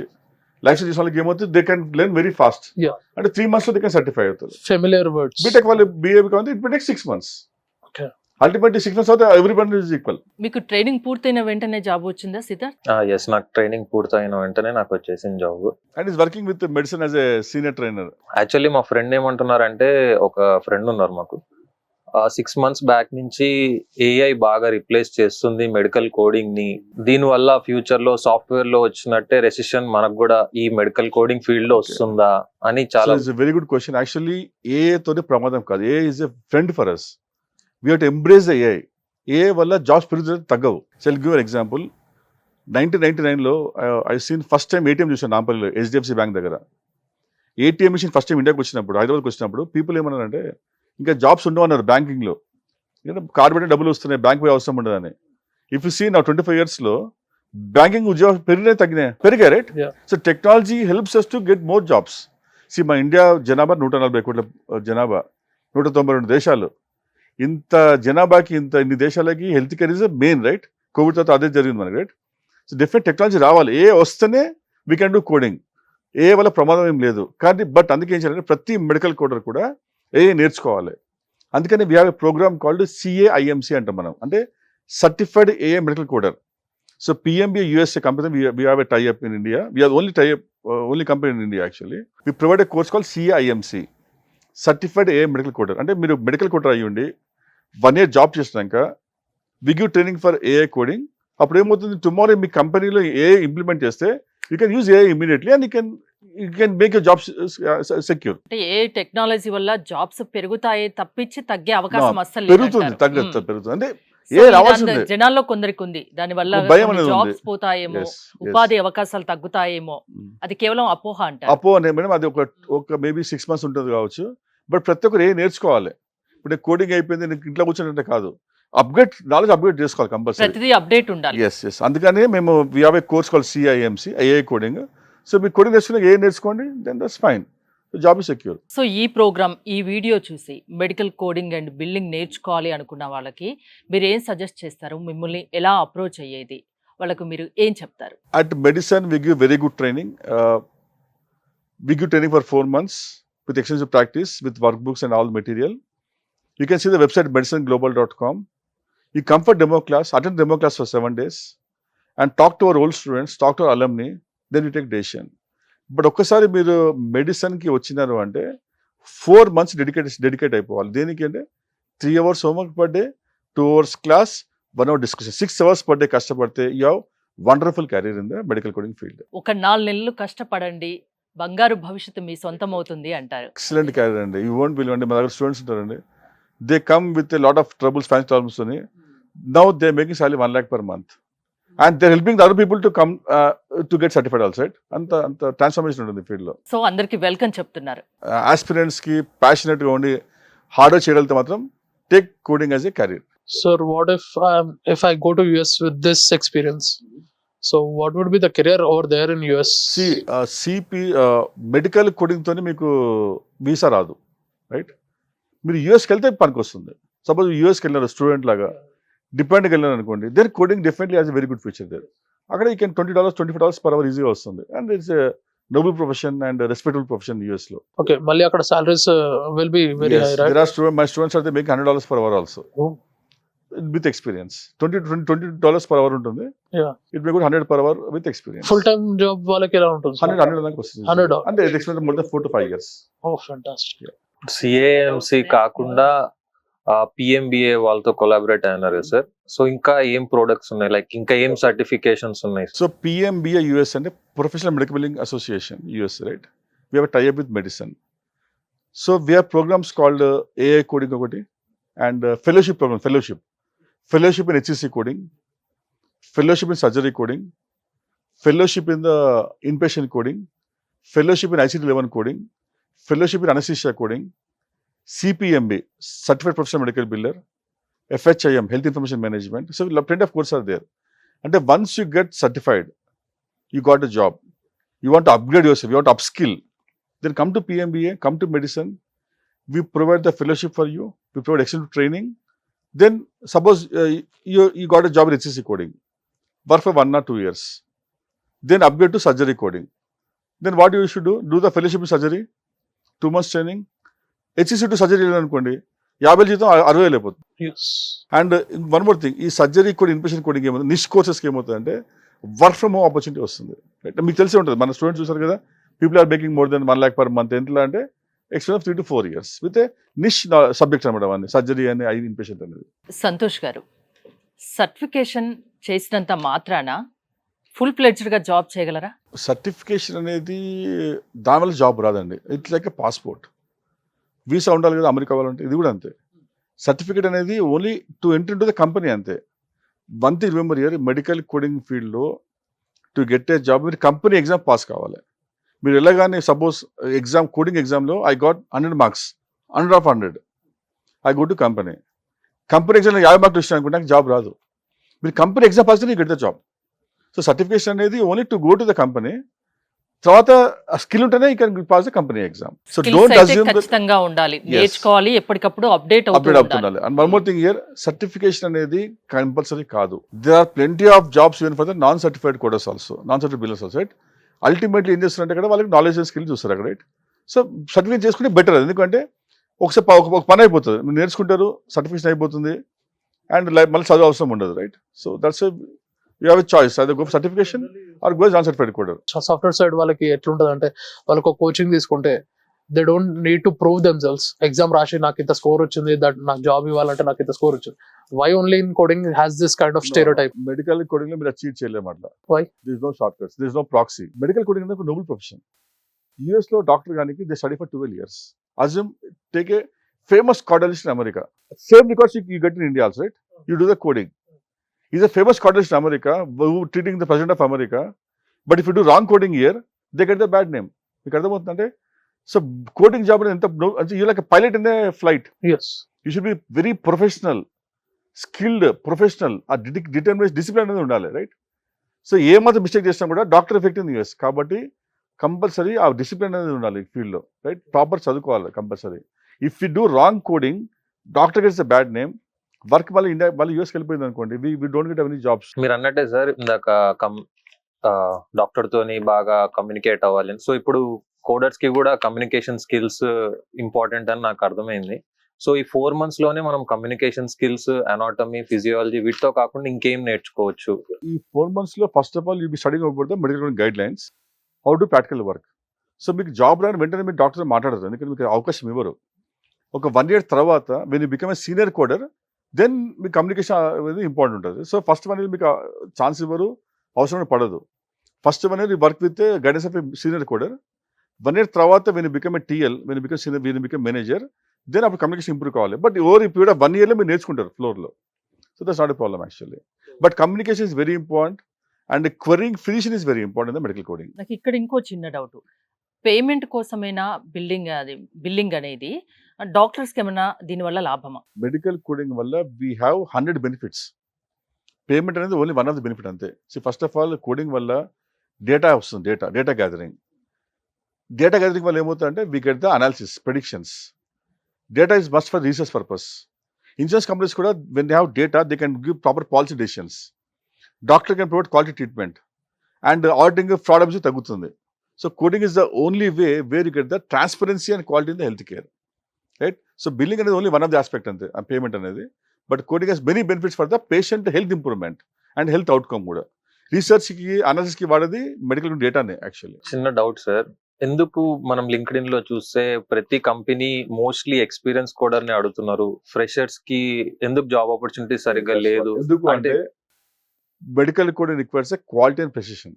లైఫ్ సైన్స్ వాళ్ళకి ఏమవుతుంది, they can learn very fast. అంటే 3 months లో దే కెన్ సర్టిఫై అవుతారు. Familiar words. బీటెక్ వాళ్ళు బిఏ కావాలి, it take 6 months. Ultimately 6 months అవుతే ఎవ్రీబడి ఈజ్ ఈక్వల్. మీకు ట్రైనింగ్ పూర్తయిన వెంటనే జాబ్ వచ్చిందా సిద్ధార్థ్? ఎస్, నాకు ట్రైనింగ్ పూర్తయిన వెంటనే నాకు వచ్చేసిన job. And is working with medicine as a senior trainer. Actually మా ఫ్రెండ్ ఏమంటున్నారంటే, ఒక ఫ్రెండ్ ఉన్నారు మాకు, 6 months బ్యాక్ నుంచి ఏఐ బాగా రిప్లేస్ చేస్తుంది మెడికల్ కోడింగ్ ని, దీని వల్ల ఫ్యూచర్ లో సాఫ్ట్వేర్ లో వచ్చినట్టే రెసిషన్ మనకు కూడా ఈ మెడికల్ కోడింగ్ ఫీల్డ్ లో వస్తుందా అని చాలా. Very good question. Actually AI తోనే ప్రమాదం కాదు, AI is a friend for us. We have to embrace the AI. AI వల్ల జాబ్స్ పెరుగుతుంది, తగ్గవు. Shall give an example. 1999లో I seen first time ATM చూసాను నాంపల్లిలో, HDFC బ్యాంక్ దగ్గర. ఏటీఎం మిషన్ ఫస్ట్ టైం ఇండియాకి వచ్చినప్పుడు, హైదరాబాద్కి వచ్చినప్పుడు పీపుల్ ఏమన్నారంటే ఇంకా జాబ్స్ ఉండవన్నారు బ్యాంకింగ్లో, కార్డు పెట్టి డబ్బులు వస్తున్నాయి, బ్యాంక్ పోయే అవసరం ఉండదని. ఇఫ్ యూ సీ నా 25 yearsలో బ్యాంకింగ్ ఉద్యోగాలు పెరిగాయి right. Yeah. So technology helps us to get more jobs. See మన ఇండియా జనాభా 140 కోట్ల జనాభా, 192 దేశాలు. ఇంత జనాభాకి ఇన్ని దేశాలకి health care is main right. Covid తర్వాత అదే జరిగింది మనకి రైట్. సో డెఫినెట్ టెక్నాలజీ రావాలి, ఏ వస్తేనే వీ కెన్ డూ కోడింగ్. ఏ వల్ల ప్రమాదం ఏం లేదు, కానీ బట్ అందుకే ఏం చేయాలంటే ప్రతి మెడికల్ కోడర్ కూడా ఏ నేర్చుకోవాలి. అందుకని we have a program called CAIMC అంటాం మనం, అంటే certified AA medical coder. So PMBA USA company, we have a tie-up in India. We are only company in India actually. We provide a course called CAIMC, Certified AA Medical Coder. అంటే మీరు medical కోడర్ అయ్యండి 1 year job చేసినాక we give training for AI coding. అప్పుడు ఏమవుతుంది, tomorrow మీ కంపెనీలో AI implement చేస్తే you can use AI immediately and you can make your jobs secure. అంటే ఏ టెక్నాలజీ వల్ల జాబ్స్ పెరుగుతాయి తప్పించి తగ్గే అవకాశం అస్సలు పెరుగుతుంది, పెరుగుతుంది. అంటే సో ఏ ఇది రావాల్సిందే. జనాల్లో కొందరికి ఉంది, దాని వల్ల భయం అనేది ఉంది. జాబ్స్ పోతాయేమో, Yes, yes. ఉపాధి అవకాశాలు తగ్గుతాయేమో, అది కేవలం అపోహ అంటారు. అపో అనే మేడం అది ఒక మేబీ 6 months ఉంటుంది కావచ్చు, బట్ ప్రతి ఒక్కరు ఏ నేర్చుకోవాలి. ఇప్పుడు కోడింగ్ అయిపోయింది నీకు ఇంట్లో కూర్చుంటే కాదు, నాలెడ్జ్ అప్గ్రేడ్ చేసుకోవాలి కంపల్సరీ. ప్రతిదీ అప్డేట్ ఉండాలి. ఎస్ అందుకనే మేము we have a course call CIMC AI coding. So మీరు కోడింగ్ నేర్చుకుని ఏ నేర్చుకోండి, then that's fine, job is secure. So ఈ ప్రోగ్రామ్, ఈ వీడియో చూసి మెడికల్ కోడింగ్ అండ్ బిల్లింగ్ నేర్చుకోవాలి అనుకున్న వాళ్ళకి మీరు ఏం సజెస్ట్ చేస్తారు? మిమ్మల్ని ఎలా అప్రోచ్ అయ్యేది, వాళ్ళకు మీరు ఏం చెప్తారు? At MEDESUN, we give very good training. We give training for 4 months with extensive practice, with workbooks and all material. You can see the website medicine.global.com. You come for demo class, attend demo class for 7 days, and talk to our old students, talk to our alumni, then you take decision. But ఒక్కసారి మీరు మెడిసిన్కి వచ్చినారు అంటే 4 months dedicate అయిపోవాలి. దేనికి అంటే 3 hours homework per day, 2 hours class, 1 hour discussion, 6 hours per day కష్టపడితే you have wonderful career in the medical coding field. ఒక 4 నెలలు కష్టపడండి, బంగారు భవిష్యత్తు మీ సొంతం అవుతుంది అంటారు. ఎక్సలెంట్ కెరీర్ అండి. యూ వోంట్ బిలీవ్ అండి, మా దగ్గర స్టూడెంట్స్ ఉంటారండి, they come with a lot of troubles, finance problems అని. Now they making salary 1 lakh per month. And they're helping the other people to come to get certified also, right? అంత transformation ఉంటుంది ఫీల్డ్లో. So అందరికి welcome చెప్తున్నారు. ఆస్పిరెంట్స్కి ప్యాషనెట్గా ఉండి hard work చేయగలిగితే మాత్రం take coding as a career. Sir, what if I go to US with this experience? So what would be the career over there in US? CP medical కోడింగ్తోనే మీకు visa రాదు right. మీరు యూఎస్కి వెళ్తే పనికి వస్తుంది. Suppose యూఎస్కి వెళ్ళినారు స్టూడెంట్ లాగా, డిపెండ్కి వెళ్ళాను అనుకోండి, there coding definitely has a very good future there. అక్కడ యూ కెన్ $20, $25 per hour ఈజీగా వస్తుంది. And it's a noble profession and respectable profession యూఎస్లో. Okay, మళ్ళీ అక్కడ salaries will be very high, right? There are my students are making $100 per hour also. Oh. With experience. $20 per hour ఉంటుంది. Yeah. It may go 100 per hour with experience. Full time job వాళ్ళకి ఎలా ఉంటుంది? 100 దాకా వస్తుంది. 100. అంటే it experience more than 4 to 5 years. Oh, fantastic. CAMC కాకుండా PMBA వాళ్ళతో collaborate అయినారు సార్. సో ఇంకా ఏం ప్రొడక్ట్స్ ఉన్నాయి, లైక్ ఇంకా ఏం సర్టిఫికేషన్స్ ఉన్నాయి? సో PMBA US అంటే professional medical billing association US, right? We have a tie-up with MEDESUN. So we have programs called AI coding ఒకటి, and fellowship program, fellowship in HCC coding, fellowship in surgery coding, fellowship in the inpatient coding, fellowship in ICD-11 coding, fellowship in anesthesia coding, CPMB, Certified Professional Medical Biller, FHIM, Health Information Management. So plenty of courses are there. And once you get certified, you got a job. You want to upgrade yourself, you want to upskill, then come to PMBA, come to MEDESUN. We provide the fellowship for you. We provide extensive training. Then suppose you got a job in HCC coding, work for 1 or 2 years. Then upgrade to surgery coding. Then what you should do? Do the fellowship in surgery, 2 months training. HCC to surgery అనుకోండి, 50 జీతం 60,000 అయిపోతుంది. And one more thing, ఈ surgery code, inpatient coding ఏమవుతుంది, నిష్ కోర్సెస్కి ఏమవుతుందంటే work from home opportunity వస్తుంది. మీకు తెలిసే ఉంటుంది, మన స్టూడెంట్స్ చూసారు కదా, people are making more than 1 lakh per month. ఎంతలా అంటే experience 3 to 4 years with a niche subject అనమాట, అవన్నీ సర్జరీ అని ఇన్పేషెంట్ అనేది. సంతోష్ గారు, సర్టిఫికేషన్ చేసినంత మాత్రాన ఫుల్ ఫ్లెడ్జ్డ్గా జాబ్ చేయగలరా? సర్టిఫికేషన్ అనేది దానివల్ల జాబ్ రాదండి. It's like a passport. Visa ఉండాలి కదా అమెరికా వాళ్ళంటే, ఇది కూడా అంతే. సర్టిఫికేట్ అనేది only to enter into the company అంతే. One thing remember here, medical coding ఫీల్డ్లో టు గెట్ ఏ జాబ్ మీరు కంపెనీ ఎగ్జామ్ పాస్ కావాలి. మీరు వెళ్ళగానే సపోజ్ ఎగ్జామ్ కోడింగ్ ఎగ్జామ్లో I got 100 marks 100 I go to company ఎగ్జామ్లో 50 మార్కులు వచ్చినా అనుకుంటే నాకు జాబ్ రాదు. మీరు కంపెనీ ఎగ్జామ్ పాస్ అయితే get the job. So certification అనేది only to go to the company. తర్వాత స్కిల్ ఉంటేనే you can pass the company exam. So don't assume ఖచ్చితంగా ఉండాలి, నేర్చుకోవాలి, ఎప్పటికప్పుడు అప్డేట్ అవుతూ ఉండాలి. And one more thing here, certification అనేది కంపల్సరీ కాదు. There are plenty of jobs even for the non certified coders also, non certified builders also, right. Ultimately ఏం చేస్తారంటే ఇక్కడ వాళ్ళకి నాలెడ్జ్ అండ్ స్కిల్ చూస్తారు అక్కడ, రైట్. సో సర్టిఫికేట్ చేసుకుంటే better, ఎందుకంటే ఒకసారి ఒక పని అయిపోతుంది, మీరు నేర్చుకుంటారు, సర్టిఫికేషన్ అయిపోతుంది, అండ్ మళ్ళీ చదువు అవసరం ఉండదు, right. So that's you have a choice, అదే go certification or go non certified coder. Software side వాళ్ళకి ఎట్లుంటది అంటే, వాళ్ళకి ఒక కోచింగ్ తీసుకుంటే they don't need to prove themselves. Exam రాసి నాకు ఇంత స్కోర్ వచ్చింది, దట్ నాకు జాబ్ ఇవ్వాలంటే నాకు ఇంత స్కోర్ వచ్చింది. Why only in coding has this kind of stereotype? Medical coding లో మీరు చీట్ చేయలేము అట్లా. Why? This no shortcuts, this no proxy. Medical coding అనేది ఒక నోబెల్ ప్రొఫెషన్. యుఎస్ లో డాక్టర్ గానికి they study for 12 years. Assume take a famous cardiologist in America. Same records you get in India also, right? You do the coding. He's a famous cardiologist in America who treating the president of America. But if you do wrong coding here, they get the bad name. మీకు అర్థమవుతుందంటే, so coding job అనేది ఎంత, you like pilot in the flight. Yes. You should be very professional, skilled professional. ఆ determination, discipline అనేది ఉండాలి, right. So ఏ మాత్రం mistake చేసినా కూడా డాక్టర్ ఎఫెక్ట్ ఇన్ యూఎస్ కాబట్టి కంపల్సరీ ఆ డిసిప్లిన్ అనేది ఉండాలి ఫీల్డ్లో, రైట్. ప్రాపర్ చదువుకోవాలి compulsory. If you do wrong coding, doctor gets a bad name, work మళ్ళీ ఇండియా మళ్ళీ యూఎస్కి వెళ్ళిపోయింది అనుకోండి, we don't get any jobs. మీరు అన్నట్టే సార్, ఇందాక డాక్టర్ తోని బాగా కమ్యూనికేట్ అవ్వాలి. సో ఇప్పుడు కోడర్స్ కి కూడా కమ్యూనికేషన్ స్కిల్స్ ఇంపార్టెంట్ అని నాకు అర్థమైంది. సో ఈ 4 months లోనే మనం కమ్యూనికేషన్ స్కిల్స్, అనాటమీ, ఫిజియాలజీ వీటితో కాకుండా ఇంకేం నేర్చుకోవచ్చు? ఈ 4 months లో first of all you be studying about the medical guide lines, how to practical work. So మీకు జాబ్ రాని వెంటనే మీరు డాక్టర్ మాట్లాడరు, ఎందుకంటే మీకు అవకాశం ఇవ్వరు. ఒక 1 year తర్వాత when you become a senior coder, then మీ కమ్యూనికేషన్ అనేది ఇంపార్టెంట్ ఉంటుంది. సో ఫస్ట్ 1 year మీకు ఛాన్స్ ఇవ్వరు, అవసరం పడదు. First 1 year work with guidance of senior coder. 1 year తర్వాత when you become a TL, when you become senior, when you become manager, then అప్పుడు communication improve కావాలి. But over ఈ period of 1 year మీరు నేర్చుకుంటారు ఫ్లోర్లో. So that's not a problem actually. But communication is very important and querying precision is very important in the medical coding. నాకు ఇక్కడ ఇంకో చిన్న డౌట్, పేమెంట్ కోసమైనా బిల్లింగ్ అనేది డాక్టర్స్కి ఏమైనా దీనివల్ల లాభమా? మెడికల్ కోడింగ్ వల్ల వీ హ్యావ్ 100 బెనిఫిట్స్. పేమెంట్ అనేది only one of the benefit అంతే. So first of all coding వల్ల డేటా వస్తుంది, డేటా గ్యాదరింగ్ వల్ల ఏమవుతుందంటే we get the analysis, predictions. Data is must for research purpose. Insurance companies కూడా when they have data they can give proper policy decisions. Doctor can provide quality treatment and auditing fraud abuse తగ్గుతుంది. So coding is the only way where you get the transparency and quality in the health care, right. So billing అనేది only one of the aspect అంతే, payment అనేది. But coding has many benefits for the patient health improvement and health outcome కూడా. రీసెర్చ్కి, అనాలిసిస్కి వాడేది medical డేటానే actually. చిన్న doubt sir, ఎందుకు మనం లింక్డ్ఇన్ లో చూస్తే ప్రతి కంపెనీ మోస్ట్లీ ఎక్స్పీరియన్స్ కోడర్ ని అడుగుతున్నారు, ఫ్రెషర్స్ కి ఎందుకు జాబ్ ఆపర్చునిటీ సరిగ్గా లేదు? ఎందుకు అంటే medical coding requires a quality and precision.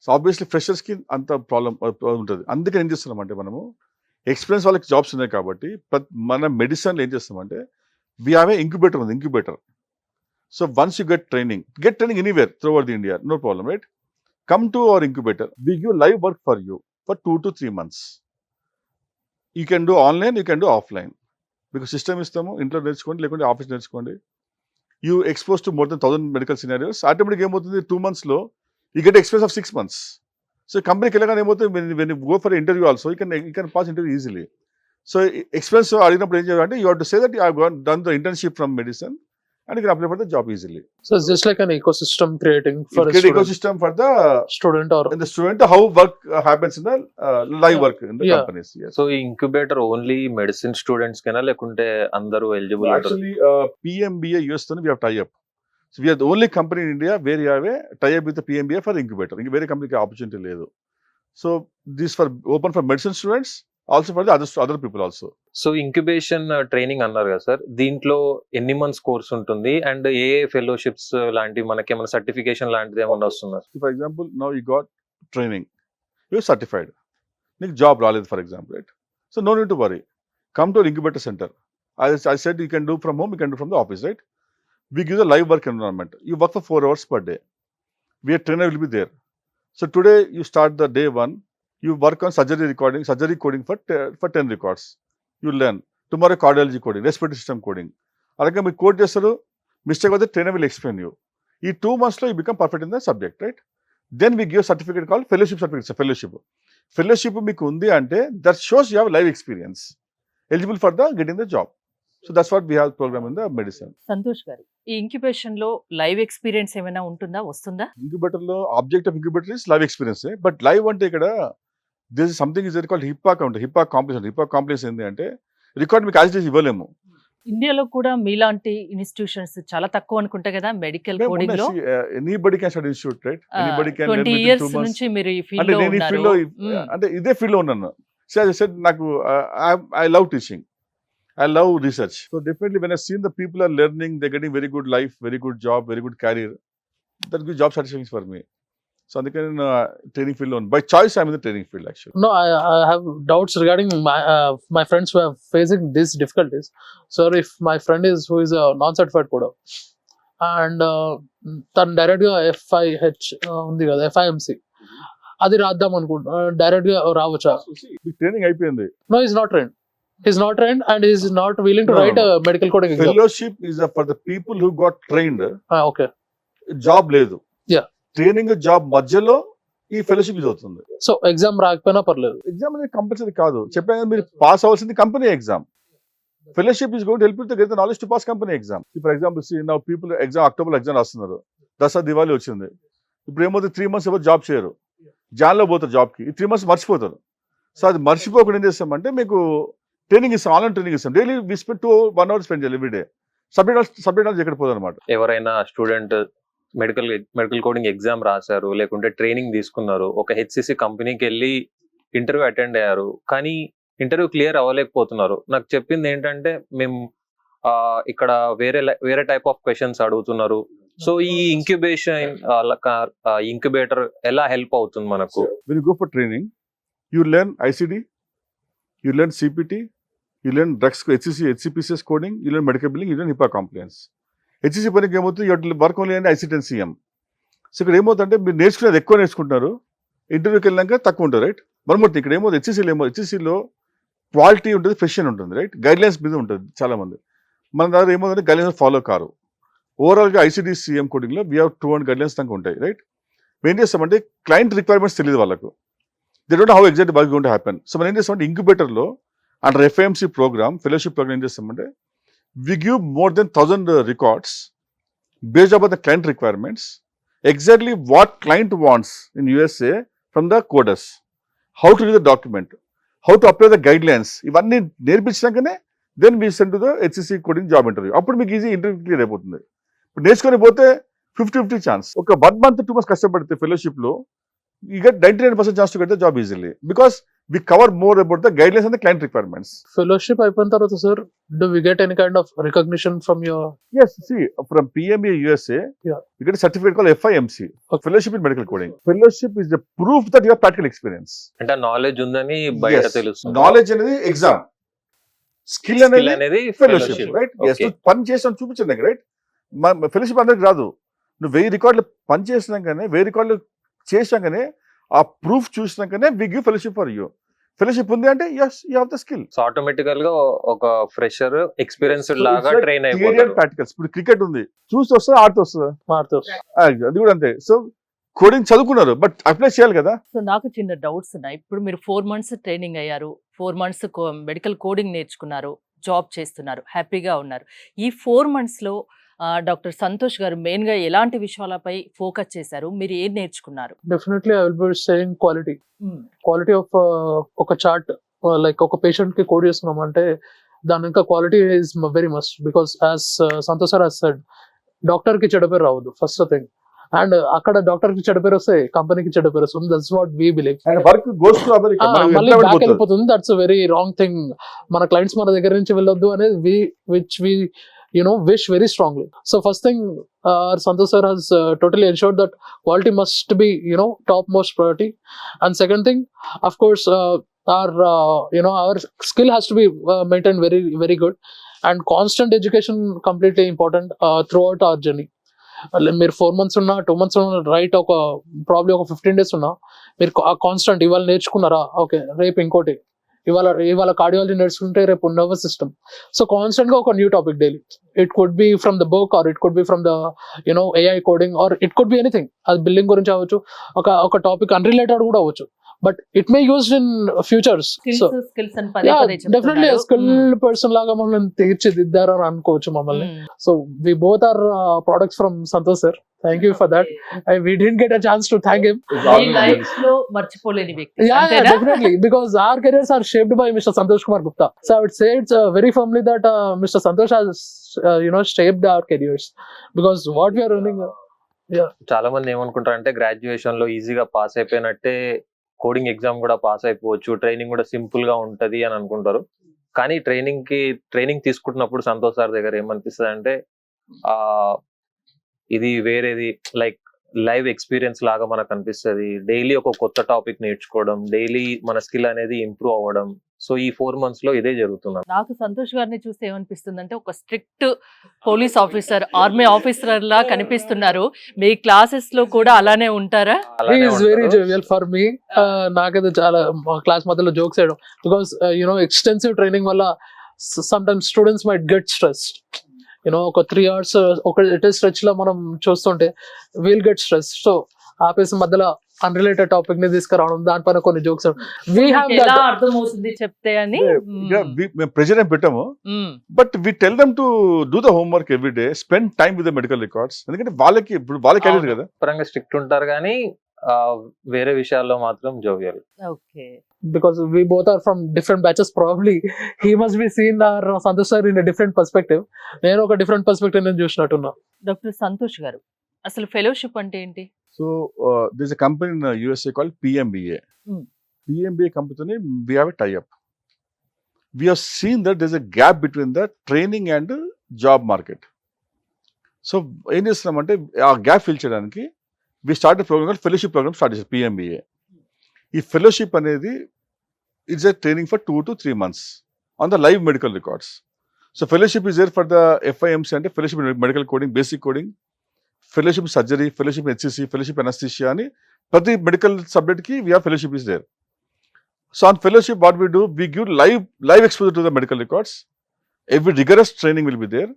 So obviously ఫ్రెషర్స్కి అంత ప్రాబ్లం ఉంటుంది. అందుకని ఏం చేస్తున్నామంటే మనము ఎక్స్పీరియన్స్ వాళ్ళకి జాబ్స్ ఉన్నాయి కాబట్టి మన మెడిసిన్లో ఏం చేస్తామంటే వీ హ్యావ్ ఏ ఇంక్యుబేటర్ ఉంది, incubator. So once you get training anywhere through over the India, no problem, right. Come to our incubator, we give live work for you for 2 to 3 months. You can do online, you can do offline. మీకు system ఇస్తాము, ఇంట్లో నేర్చుకోండి, లేకుంటే office నేర్చుకోండి. You expose to more than 1000 medical scenarios. ఆటోమేటిక్గా ఏమవుతుంది, 2 monthsలో you get experience of 6 months. So కంపెనీకి వెళ్ళగానే ఏమవుతుంది, when you go for interview also you can pass interview easily. So experience అడిగినప్పుడు ఏం చేయాలంటే you have to say that you have done the internship from medicine and you can apply for the job easily. So it's just like an ecosystem creating for a create student. Ecosystem for the Student or in the student, how work happens in the live work in the companies. Yes. So ఈ incubator only medicine students కేనా లేకుంటే అందరూ eligible? Actually, PMBA US we have tie up. So we are the only company in India where you have a tie up with the PMBA for incubator. ఇంక వేరే కంపెనీకి opportunity లేదు. So this for open for medicine students, also for the other people also. So incubation training అన్నారు కదా sir, దీంట్లో ఎన్ని months course ఉంటుంది and ఏ ఫెలోషిప్స్ లాంటివి మనకి ఏమైనా సర్టిఫికేషన్ లాంటిది ఏమైనా వస్తుందా? For example now you got training, you certified, నీకు జాబ్ రాలేదు for example, right. So no need to worry, come to incubator center. I said you can do from home, you can do from the office, right. We give the live work environment. You work for 4 hours per day. Your trainer will be there. So today you start the day 1, You work on surgery coding for 10 records. You learn. Tomorrow cardiology coding, respiratory system coding. అలాగే మీరు code చేస్తారు, mistake అయితే trainer will explain you. ఈ 2 monthsలో you become perfect in the subject, right? Then we give certificate call fellowship certificate. Fellowship మీకు ఉంది అంటే that shows you have live experience, eligible for the getting the job. So that's what we have programme in the medicine. Santosh గారు, ఈ incubation లో live experience ఏమైనా ఉంటుందా, వస్తుందా? Incubator లో object of incubator is live experience. But live అంటే ఇక్కడ this is something is called హిప్పాక్ కాంప్లెక్స్ ఏంటి అంటే రికార్డ్ మీకు యాజ్ ఇవ్వలేము. ఇండియాలో కూడా మీలాంటి ఇన్స్టిట్యూషన్స్ చాలా తక్కువ అనుకుంటా కదా మెడికల్ కోడింగ్ లో. Anybody can study institute, right? Anybody can 20 years నుంచి మీరు ఈ ఫీల్డ్ అంటే లో నేను ఈ ఉన్నారు. ఫీల్డ్ లో అంటే ఇదే ఫీల్డ్ లో ఉన్నాను. సో యాజ్ ఐ సెడ్, నాకు I love teaching, I love research. So definitely when I seen the people are learning, they're getting very good life, very good job, very good career, that gives job satisfaction for me. So అందుకని training field on. By choice I'm in the training field actually. No, I have doubts regarding my friends who are facing these difficulties. Sir, if my friend who is a non-certified coder and తను direct గా FIH ఉంది కదా, FIMC అది రాద్దాం అనుకుంటా, direct గా రావచ్చా? Training అయిపోయింది. No, he's not trained. He's not trained and he's not willing to write a medical coding exam. Fellowship is for the people who got trained. Okay. Job లేదు. Yeah. Training job మధ్యలో ఈ fellowship use అవుతుంది. So exam రాకపోయినా పర్లేదు. Exam అనేది compulsory కాదు, చెప్పాను మీరు పాస్ అవ్వాల్సింది company exam. Fellowship is going to help you to get the knowledge to pass company exam. For example see now people exam October exam రాస్తున్నారు, దసరా దివాళీ వచ్చింది. ఇప్పుడు ఏమవుతుంది, 3 months ఎవరు జాబ్ చేయరు, జాన్లో పోతారు జాబ్కి. ఈ 3 months మర్చిపోతారు. సో అది మర్చిపోకుండా ఏం చేస్తామంటే మీకు ట్రైనింగ్ ఇస్తాం, ఆన్లైన్ ట్రైనింగ్ ఇస్తాం. Daily we spend 1 hour spend చేయాలి ఎవ్రీడే. సబ్జెక్ట్ నాలెడ్జ్ ఎక్కడ పోదు అనమాట. ఎవరైనా స్టూడెంట్ మెడికల్ కోడింగ్ ఎగ్జామ్ రాశారు, లేకుంటే ట్రైనింగ్ తీసుకున్నారు, ఒక HCC కంపెనీకి వెళ్ళి ఇంటర్వ్యూ అటెండ్ అయ్యారు, కానీ ఇంటర్వ్యూ క్లియర్ అవ్వలేకపోతున్నారు. నాకు చెప్పింది ఏంటంటే మేము ఇక్కడ వేరే టైప్ ఆఫ్ క్వశ్చన్స్ అడుగుతున్నారు. సో ఈ ఇంక్యుబేటర్ ఎలా హెల్ప్ అవుతుంది మనకు? When you go for training, you learn ICD, you learn CPT, you learn drugs, HCPCS coding, you learn medical billing, you learn HIPAA compliance. HCC పనికి ఏమవుతుంది, you work only and ICT and CM. So ఇక్కడ ఏమవుతుందంటే మీరు నేర్చుకునేది ఎక్కువ నేర్చుకుంటున్నారు, ఇంటర్వ్యూకి వెళ్ళాక తక్కువ ఉంటుంది, రైట్? మరొకటి ఇక్కడ ఏమవుతుంది, హెచ్సిసిలో క్వాలిటీ ఉంటుంది, ఫ్రెషన్ ఉంటుంది, రైట్? గైడ్లైన్స్ మీద ఉంటుంది. చాలా మంది మన దగ్గర ఏమవుతుందంటే గైడ్లైన్స్ ఫాలో కారు. ఓవరాల్గా ICD CM కోడింగ్లో వీ హ్యావ్ 200 గైడ్లైన్స్ దాకా ఉంటాయి, రైట్? ఏం చేస్తామంటే క్లయింట్ రిక్వైర్మెంట్స్ తెలియదు వాళ్ళకు, they don't know how exact work going to happen. So మనం ఏం చేస్తామంటే ఇంక్యుబేటర్లో under FIMC programme, fellowship programme ఏం చేస్తామంటే we give more than 1000 records based upon the client requirements, exactly what client wants in USA from the coders, how to do the document, how to apply the guidelines. ఇవన్నీ నేర్పించాకనే then we send to the HCC coding job interview. అప్పుడు మీకు easy interview clear అయిపోతుంది. ఇప్పుడు నేర్చుకొని పోతే 50-50 chance. ఒక 1 month 2 months కష్టపడితే ఫెలోషిప్లో you get 99% chance to get the job easily because we cover more about the guidelines and the client requirements. Fellowship అయిపోయిన తర్వాత sir, do we get any kind of recognition from your? Yes, see, from PMA USA, Yeah. you get a certificate called FIMC, Okay. Fellowship in Medical Coding. Fellowship is the proof that you have practical experience. అంటే knowledge ఉందని బయట Yes, తెలుస్తుంది. knowledge అనేది exam, skill అనేది fellowship, right? Yes, Okay. నువ్వు పని చేసాను చూపించండి, రైట్? ఫెలోషిప్ అందరికి రాదు. నువ్వు 1000 రికార్డులు పని చేసినాకనే, 1000 రికార్డులు చేసినాకనే, ఆ ప్రూఫ్ చూసినాకనే we give fellowship for you. ఫెలోషిప్ ఉంది అంటే yes, you have the skill. So automatically గా ఒక ఫ్రెషర్ ఎక్స్పీరియన్స్డ్ లాగా ట్రైన్ అయిపోతారు. ప్రాక్టికల్స్. ఇప్పుడు క్రికెట్ ఉంది, చూసి వస్తుందా ఆడుతూ వస్తుందా? Marthos. అది కూడా అంతే. సో కోడింగ్ చదువుకున్నారు బట్ అప్లై చేయాలి కదా. సో నాకు చిన్న డౌట్స్ ఉన్నాయి. ఇప్పుడు మీరు 4 months ట్రైనింగ్ అయ్యారు, 4 months మెడికల్ కోడింగ్ నేర్చుకున్నారు, జాబ్ చేస్తున్నారు, హ్యాపీగా ఉన్నారు. ఈ 4 monthsలో డాక్టర్ సంతోష్ గారు మెయిన్ గా ఎలాంటి విషయాలపై ఫోకస్ చేశారు, మీరు ఏం నేర్చుకున్నారు? Definitely I will be saying quality of ఒక చార్ట్, లైక్ ఒక పేషెంట్ కి కోడ్ చేస్తున్నాం అంటే దాని ఇంకా quality is very must, because as Santosh sir has said, doctor కి చెడ్డ పేరు రావద్దు ఫస్ట్ థింగ్. అండ్ అక్కడ డాక్టర్ కి చెడ్డ పేరు వస్తే కంపెనీకి చెడ్డ పేరు వస్తుంది. That's what we believe. And work goes to America, మళ్ళీ బ్యాక్ వెళ్ళిపోతుంది. That's very wrong thing. మన క్లయింట్స్ మన దగ్గర నుంచి వెళ్ళొద్దు అనేది which we wish very strongly. So first thing, Santosh sir has totally ensured that quality must be topmost priority. And second thing, of course, our skill has to be maintained very very good, and constant education completely important throughout our journey. మీరు 4 months ఉన్నా 2 months ఉన్నా right, ఒక probably ఒక 15 days ఉన్నా మీరు constant ఇవాళ నేర్చుకున్నారా, okay రేపు ఇంకోటి, ఇవాళ కార్డియాలజీ నేర్చుకుంటే రేపు నర్వస్ సిస్టమ్. సో కాన్స్టెంట్ గా ఒక new topic daily. It could be from the book or it could be from the AI coding or it could be anything. అది బిల్డింగ్ గురించి అవ్వచ్చు, ఒక టాపిక్ అన్రిలేటెడ్ కూడా అవ్వచ్చు, but it may used in futures. So skills అని పదే పదే definitely చెప్తున్నారు. స్కిల్ పర్సన్ లాగా మమ్మల్ని తీర్చిదిద్దారు అని అనుకోవచ్చు మమ్మల్ని. So we both are products from Santosh sir. Thank you for that. We didn't get a chance to thank him. Me life లో మర్చిపోలేని వ్యక్తి Yeah, అంతేనా? definitely, because our careers are shaped by Mr. Santosh Kumar Gupta. So I would say it's very firmly that Mr. Santosh has shaped our careers, because what we are running. చాలా మంది ఏమనుకుంటారంటే graduation లో ఈజీగా pass అయిపోయినట్టే coding exam కూడా pass అయిపోవచ్చు, training కూడా simple గా ఉంటది అని అనుకుంటారు. కానీ ట్రైనింగ్ తీసుకుంటున్నప్పుడు సంతోష్ సార్ దగ్గర ఏమనిపిస్తుంది అంటే ఇది వేరేది, లైక్ లైవ్ ఎక్స్పీరియన్స్ లాగా మనకు అనిపిస్తుంది. డైలీ ఒక కొత్త టాపిక్ నేర్చుకోవడం, డైలీ మన స్కిల్ అనేది ఇంప్రూవ్ అవ్వడం. సో ఈ 4 months లో ఇదే జరుగుతుంది. నాకు సంతోష్ గారిని చూస్తే ఏమనిపిస్తుంది అంటే ఒక strict police officer, army officer లా కనిపిస్తున్నారు. మీ క్లాసెస్ లో కూడా అలానే ఉంటారా? He is very jovial for me. నాకైతే చాలా క్లాస్ మధ్యలో జోక్స్ వేయడం, బికాస్ ఎక్స్టెన్సివ్ ట్రైనింగ్ వల్ల sometimes students might get stressed. ఒక 3 hours ఒక స్ట్రెచ్ లో మనం చూస్తుంటే వీల్ గెట్ స్ట్రెస్. సో ఆపేసి మధ్యలో అన్రిలేటెడ్ టాపిక్ ని తీసుకురావడం, దానిపైన కొన్ని జోక్స్. ఎలా అర్థమవుతుంది చెప్తే అని ప్రెజర్ ఏం పెట్టాము, but we tell them to do the homework every day, spend time with the medical records. ఎందుకంటే వాళ్ళకి కెరీర్ కదా, పరంగా స్ట్రిక్ట్ ఉంటారు కానీ వేరే విషయాల్లో మాత్రం jovial. Okay, because we both are from different batches, probably he must be seen our Santosh sir in a different perspective. నేను ఒక డిఫరెంట్ పర్స్పెక్టివ్ నేను చూసినట్టున్నా. డాక్టర్ సంతోష్ గారు, అసలు ఫెలోషిప్ అంటే ఏంటి? So there's a company in USA called PMBA. PMBA company, we have a tie-up. We have seen that there's a gap between the training and job market. So ఏం చేస్తున్నామంటే ఆ gap fill చేయడానికి we started a program called fellowship program, started PMBA. ఈ fellowship అనేది it's a training for 2 to 3 months on the live medical records. So fellowship is there for the FIMC అంటే fellowship in medical coding, basic coding, fellowship surgery, fellowship HCC, fellowship anesthesia అని ప్రతి medical subject కి we have fellowship is there. So on fellowship what we do, we give live exposure to the medical records. Every rigorous training will be there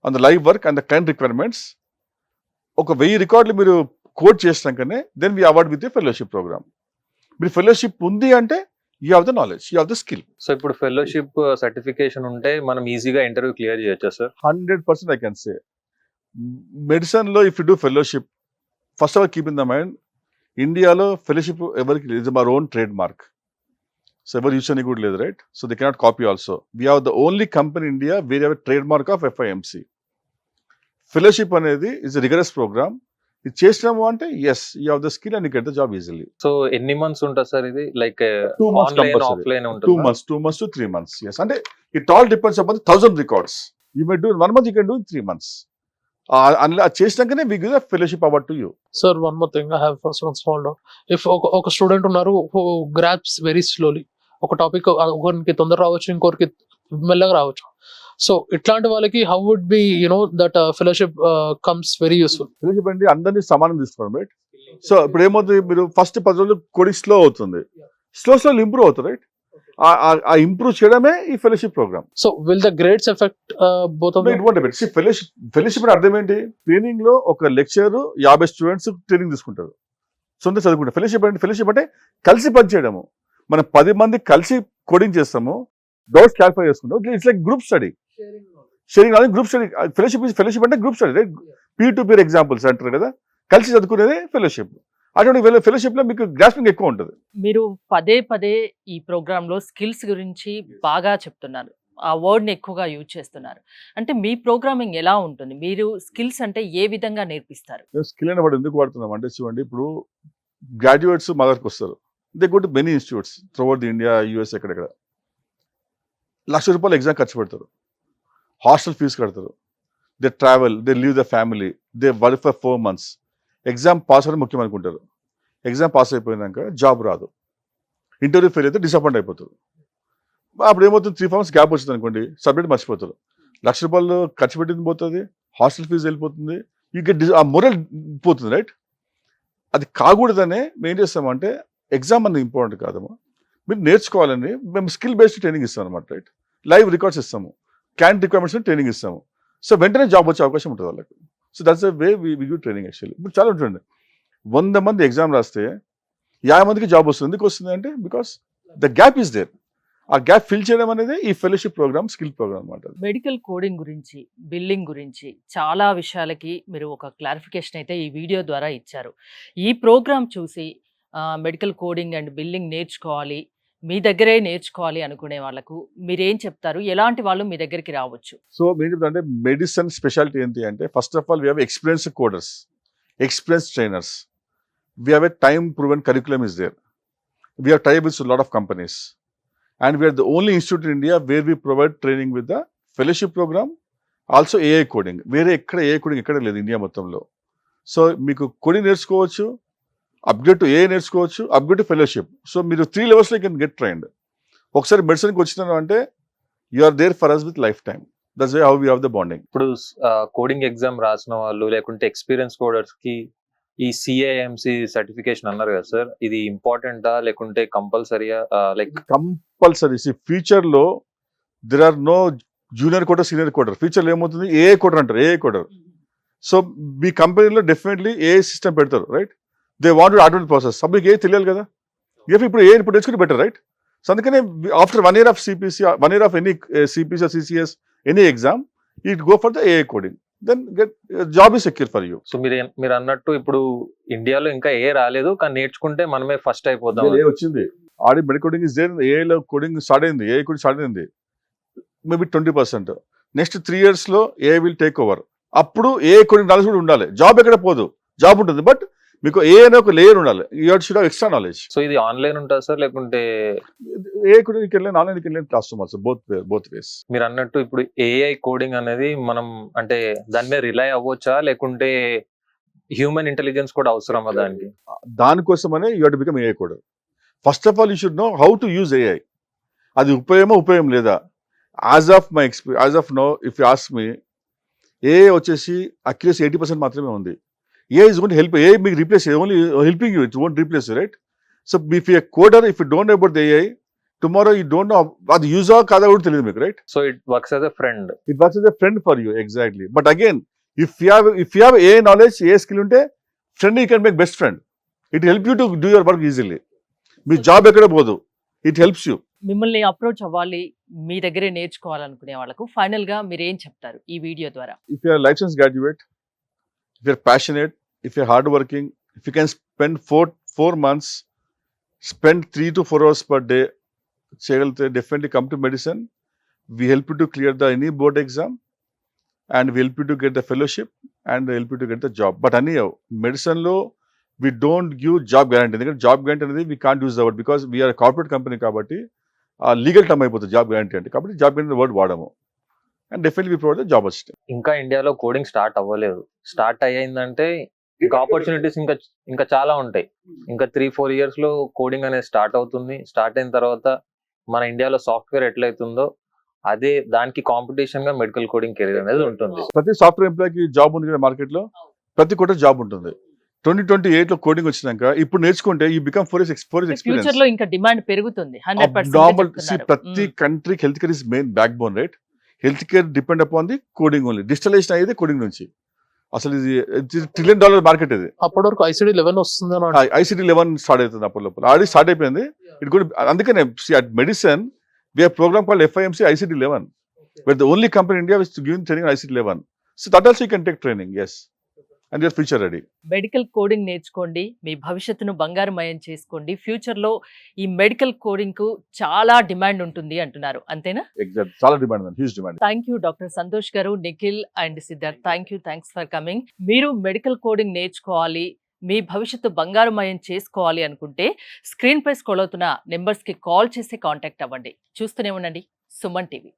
on the live work and the client requirements. ఒక 1000 రికార్డులు మీరు code చేసినాకనే then we award with a fellowship program. మీరు fellowship ఉంది అంటే you have the knowledge, you have the skill. So ఇప్పుడు fellowship certification ఉంటే మనం ఈజీగా ఇంటర్వ్యూ క్లియర్ చేయొచ్చా sir? 100% I can say. Medicine లో if you do fellowship, first of all keep in the mind, ఇండియాలో ఫెలోషిప్ ఎవరికి లేదు, our own trade mark. So ఎవరు యూస్ అని కూడా లేదు, right? So they cannot copy also. We have the only company in India where have trade mark of FIMC. Fellowship అనేది is rigorous program. ఇది చేసినాము అంటే yes, you have the skill and you get the job easily. So ఎన్ని months ఉంటుంది sir ఇది? Like 2 months online compulsory. Offline 2 months to 3 months. Yes, అంటే it all depends upon the 1000 records. You may do in 1 month, you can do in 3 months. అలా చేసినాకనే we give the fellowship award to you. Sir, one more thing I have first one small doubt. If ఒక student ఉన్నారు who grasps very slowly, ఒక టాపిక్ ఒకరికి తొందర రావచ్చు, ఇంకొకరికి మెల్లగా రావచ్చు. సో ఇట్లాంటి వాళ్ళకి how would be that fellowship comes very useful? Fellowship అంటే అందరినీ సమానం తీసుకోవడం, రైట్? సో ఇప్పుడు ఏమవుతుంది, మీరు ఫస్ట్ 10 రోజులు కోడింగ్ స్లో అవుతుంది, స్లో ఇంప్రూవ్ అవుతుంది, రైట్? ఆ ఇంప్రూవ్ చేయడమే ఈ fellowship program. So will the grades effect both of them? Fellowship అర్థం ఏంటి? ట్రైనింగ్ లో ఒక లెక్చర్ 50 స్టూడెంట్స్ ట్రైనింగ్ తీసుకుంటారు, సొంత చదువుకుంటారు. ఫెలోషిప్ అంటే కలిసి పనిచేయడము. మనం 10 మంది కలిసి కోడింగ్ చేస్తాము, డౌట్స్ క్లారిఫై చేసుకుంటాం. It's like group study, sharing knowledge, group study. Fellowship అంటే group study, right? Peer to peer examples అంటారు కదా, కలిసి చదువుకునేది ఫెలోషిప్. అటువంటి ఫెలోషిప్ లో మీకు గ్రాస్పింగ్ ఎక్కువ ఉంటుంది. మీరు పదే ఈ ప్రోగ్రామ్ లో స్కిల్స్ గురించి బాగా చెప్తున్నారు, ఆ వర్డ్ ని ఎక్కువగా యూజ్ చేస్తున్నారు. అంటే మీ ప్రోగ్రామింగ్ ఎలా ఉంటుంది? మీరు స్కిల్స్ అంటే ఏ విధంగా నేర్పిస్తారు? స్కిల్ అనే వాడు ఎందుకు వాడుతున్నాం అంటే, చూడండి ఇప్పుడు గ్రాడ్యుయేట్స్ మా దగ్గరకు వస్తారు, they go to many institutes throughout the India, US, ఎక్కడెక్కడ. ₹1,00,000 ఎగ్జామ్ ఖర్చు పెడతారు, హాస్టల్ ఫీజు కడతారు, they travel, they leave the family, they work for 4 months. Exam pass అవ్వడం ముఖ్యం అనుకుంటారు. ఎగ్జామ్ పాస్ అయిపోయినాక జాబ్ రాదు, ఇంటర్వ్యూ ఫెయిల్ అయితే డిసప్పాయింట్ అయిపోతారు. అప్పుడు ఏమవుతుంది, 3 months గ్యాప్ వచ్చింది అనుకోండి, సబ్జెక్ట్ మర్చిపోతారు. ₹1,00,000 ఖర్చు పెట్టింది పోతుంది, హాస్టల్ ఫీజు వెళ్ళిపోతుంది, యూ గెట్ ఆ మొరల్ పోతుంది, రైట్? అది కాకూడదనే మేము ఏం చేస్తామంటే ఎగ్జామ్ అనేది ఇంపార్టెంట్ కాదమ్మా, మీరు నేర్చుకోవాలని మేము స్కిల్ బేస్డ్ ట్రైనింగ్ ఇస్తాం అనమాట, రైట్? లైవ్ రికార్డ్స్ ఇస్తాము, క్యాంట్ రిక్వైర్మెంట్స్ ట్రైనింగ్ ఇస్తాము. సో వెంటనే జాబ్ వచ్చే అవకాశం ఉంటుంది వాళ్ళకి. So that's the way we do training actually. ఇప్పుడు చాలా ఉంటుంది, 100 మంది ఎగ్జామ్ రాస్తే 50 మందికి జాబ్ వస్తుంది. ఎందుకు వస్తుంది అంటే because the gap is there. ఆ గ్యాప్ ఫిల్ చేయడం అనేది ఈ ఫెలోషిప్ ప్రోగ్రామ్, స్కిల్ ప్రోగ్రామ్ అనమాట. మెడికల్ కోడింగ్ గురించి, బిల్లింగ్ గురించి చాలా విషయాలకి మీరు ఒక క్లారిఫికేషన్ అయితే ఈ వీడియో ద్వారా ఇచ్చారు. ఈ ప్రోగ్రామ్ చూసి మెడికల్ కోడింగ్ అండ్ బిల్లింగ్ నేర్చుకోవాలి, మీ దగ్గరే నేర్చుకోవాలి అనుకునే వాళ్ళకు మీరేం చెప్తారు? ఎలాంటి వాళ్ళు మీ దగ్గరికి రావచ్చు? సో మేము చెప్తామంటే మెడిసిన్ స్పెషాలిటీ ఏంటి అంటే first of all we have experienced coders, experienced trainers. We have a time-proven curriculum is there. We have tied with a lot of companies. And we are the only institute in India where we provide training with the fellowship program, also AI coding. Where ekkada AI coding ekkada ledhu India mottamlo. So, meeku coding nerchukovachu, upgrade to AI nerchukovachu, upgrade to fellowship. So, meeru 3 levels lo you can get trained. Okkasari medicine ki vachinanu ante you are there for us with lifetime. That's how we have the bonding. ఇప్పుడు coding exam రాసిన వాళ్ళు లేకుంటే experience coders కి ఈ సిఐఎంసి certification అన్నారు కదా sir, ఇది ఇంపార్టెంటా లేకుంటే కంపల్సరీయా? Like compulsory. ఫ్యూచర్ లో there are no junior coder, senior coder. Future లో ఏమవుతుంది, ఏఐ కోడర్ అంటారు, ఏఐ కోడర్. సో మీ కంపెనీలో డెఫినెట్లీ ఏఐ సిస్టమ్ పెడతారు, right? They want automatic process. సబ్కి ఏ తెలియాలి కదా, ఇప్పుడు ఏ ఇప్పుడు నేర్చుకుని బెటర్, రైట్? సో అందుకనే after 1 year of CPC, 1 year of any CPC, CCS, any exam, it go for the AI coding, then get job is secure for you. So మీరు అన్నట్టు ఇప్పుడు ఇండియాలో ఇంకా ఏ రాలేదు, కానీ నేర్చుకుంటే మనమే ఫస్ట్ అయిపోదాం. ఏ వచ్చింది already, medical coding is there. ఏఐలో కోడింగ్ స్టార్ట్ అయింది, ఏఐ కోడింగ్ స్టార్ట్ అయింది మేబీ 20%. నెక్స్ట్ 3 years లో ఏఐ విల్ టేక్ ఓవర్. అప్పుడు ఏఐ కోడింగ్ నాలెడ్జ్ కూడా ఉండాలి. జాబ్ ఎక్కడ పోదు, జాబ్ ఉంటుంది, బట్ మీకు ఏ అనే ఒక లేయర్ ఉండాలి. You should have extra knowledge. So ఇది ఆన్లైన్ ఉంటుంది సార్ లేకుంటే ఏ కోడింగ్ వెళ్ళిన ఆన్లైన్ వెళ్ళిన class room also, both ways. మీరు అన్నట్టు ఇప్పుడు ఏఐ కోడింగ్ అనేది మనం అంటే దాని మీద రిలై అవ్వచ్చా లేకుంటే హ్యూమన్ ఇంటెలిజెన్స్ కూడా అవసరమా దానికి? దానికోసమనే you have to become AI coder. First of all you should know how to use AI. అది ఉపయోగం లేదా? As of my experience, as of now, if you ask me, AI వచ్చేసి accuracy 80% మాత్రమే ఉంది. AI is going to help. AI will replace you, only helping you. It won't replace you, right? So if you're a coder, if you don't know about the AI, tomorrow you don't know what the user kada would tell you, right? So it works as a friend. It works as a friend for you, exactly. But again, if you have AI knowledge, AI skill unte, friend you can make best friend. It helps you to do your work easily. Me job ఎక్కడ పోదు, it helps you. మిమ్మల్ని approach అవ్వాలి, మీ దగ్గరే నేర్చుకోవాలనుకునే వాళ్ళకు final గా మీరు ఏం చెప్తారు ఈ వీడియో ద్వారా? If you are a licensed graduate, if you're passionate, if you're hardworking, if you can spend 4 months, spend 3 to 4 hours per day, definitely come to medicine. We help you to clear any board exam, and we help you to get the fellowship, and help you to get the job. But anyhow, medicine lo we don't give job guarantee. Because job guarantee అనేది we can't use the word because we are a corporate company కాబట్టి legal term అయిపోతుంది job guarantee అంటే. కాబట్టి job guarantee word వాడము. And definitely we provide the job assistant. ఇంకా ఇండియాలో coding start అవ్వలేదు. Start అయ్యిందంటే ఇంకా ఆపర్చునిటీస్ ఇంకా చాలా ఉంటాయి. ఇంకా 3-4 years లో కోడింగ్ అనేది స్టార్ట్ అవుతుంది. స్టార్ట్ అయిన తర్వాత మన ఇండియాలో సాఫ్ట్వేర్ ఎట్లయితుందో అదే దానికి కాంపిటీషన్ గా మెడికల్ కోడింగ్ కెరీర్ అనేది ఉంటుంది. ప్రతి సాఫ్ట్వేర్ ఎంప్లాయ్కి జాబ్ ఉంది కదా మార్కెట్ లో, ప్రతి కూడా జాబ్ ఉంటుంది. 2028 లో కోడింగ్ వచ్చినాక ఇప్పుడు నేర్చుకుంటే ఈ బికమ్ 4 years experience. ఫ్యూచర్ లో ఇంకా డిమాండ్ పెరుగుతుంది. 100% నార్మల్. ప్రతి కంట్రీకి health care is main back bone, right? Health care depend upon the coding only. Digitalization అయ్యేది కోడింగ్ నుంచి. అసలు ఇది $1 trillion మార్కెట్ ఇది. అప్పటి వరకు ICD 11 వస్తుంది. ICD 11 స్టార్ట్ అవుతుంది అప్పటి లోపల, ఆల్రెడీ స్టార్ట్ అయిపోయింది. ఇట్ కూడా అందుకనే at medicine we have program called FIMC ICD 11. We're the only company in India which is giving training on ICD 11. So that also you can take training, yes. And you're future ready. Medical coding నేర్చుకోండి, మీ భవిష్యత్తును బంగారుమయం చేసుకోండి. Future లో ఈ medical coding కు చాలా demand ఉంటుంది అంటున్నారు, అంతేనా? Exactly. చాలా డిమాండ్ ఉంది, huge demand. Thank you doctor Santosh గారు, Nikhil and Siddharth. Thanks for coming. మీరు మెడికల్ కోడింగ్ నేర్చుకోవాలి, మీ భవిష్యత్తు బంగారుమయం చేసుకోవాలి అనుకుంటే స్క్రీన్ పై స్క్రోల్ అవుతున్న నెంబర్స్ కి కాల్ చేసి కాంటాక్ట్ అవ్వండి. చూస్తూనే ఉండండి సుమన్ టీవీ.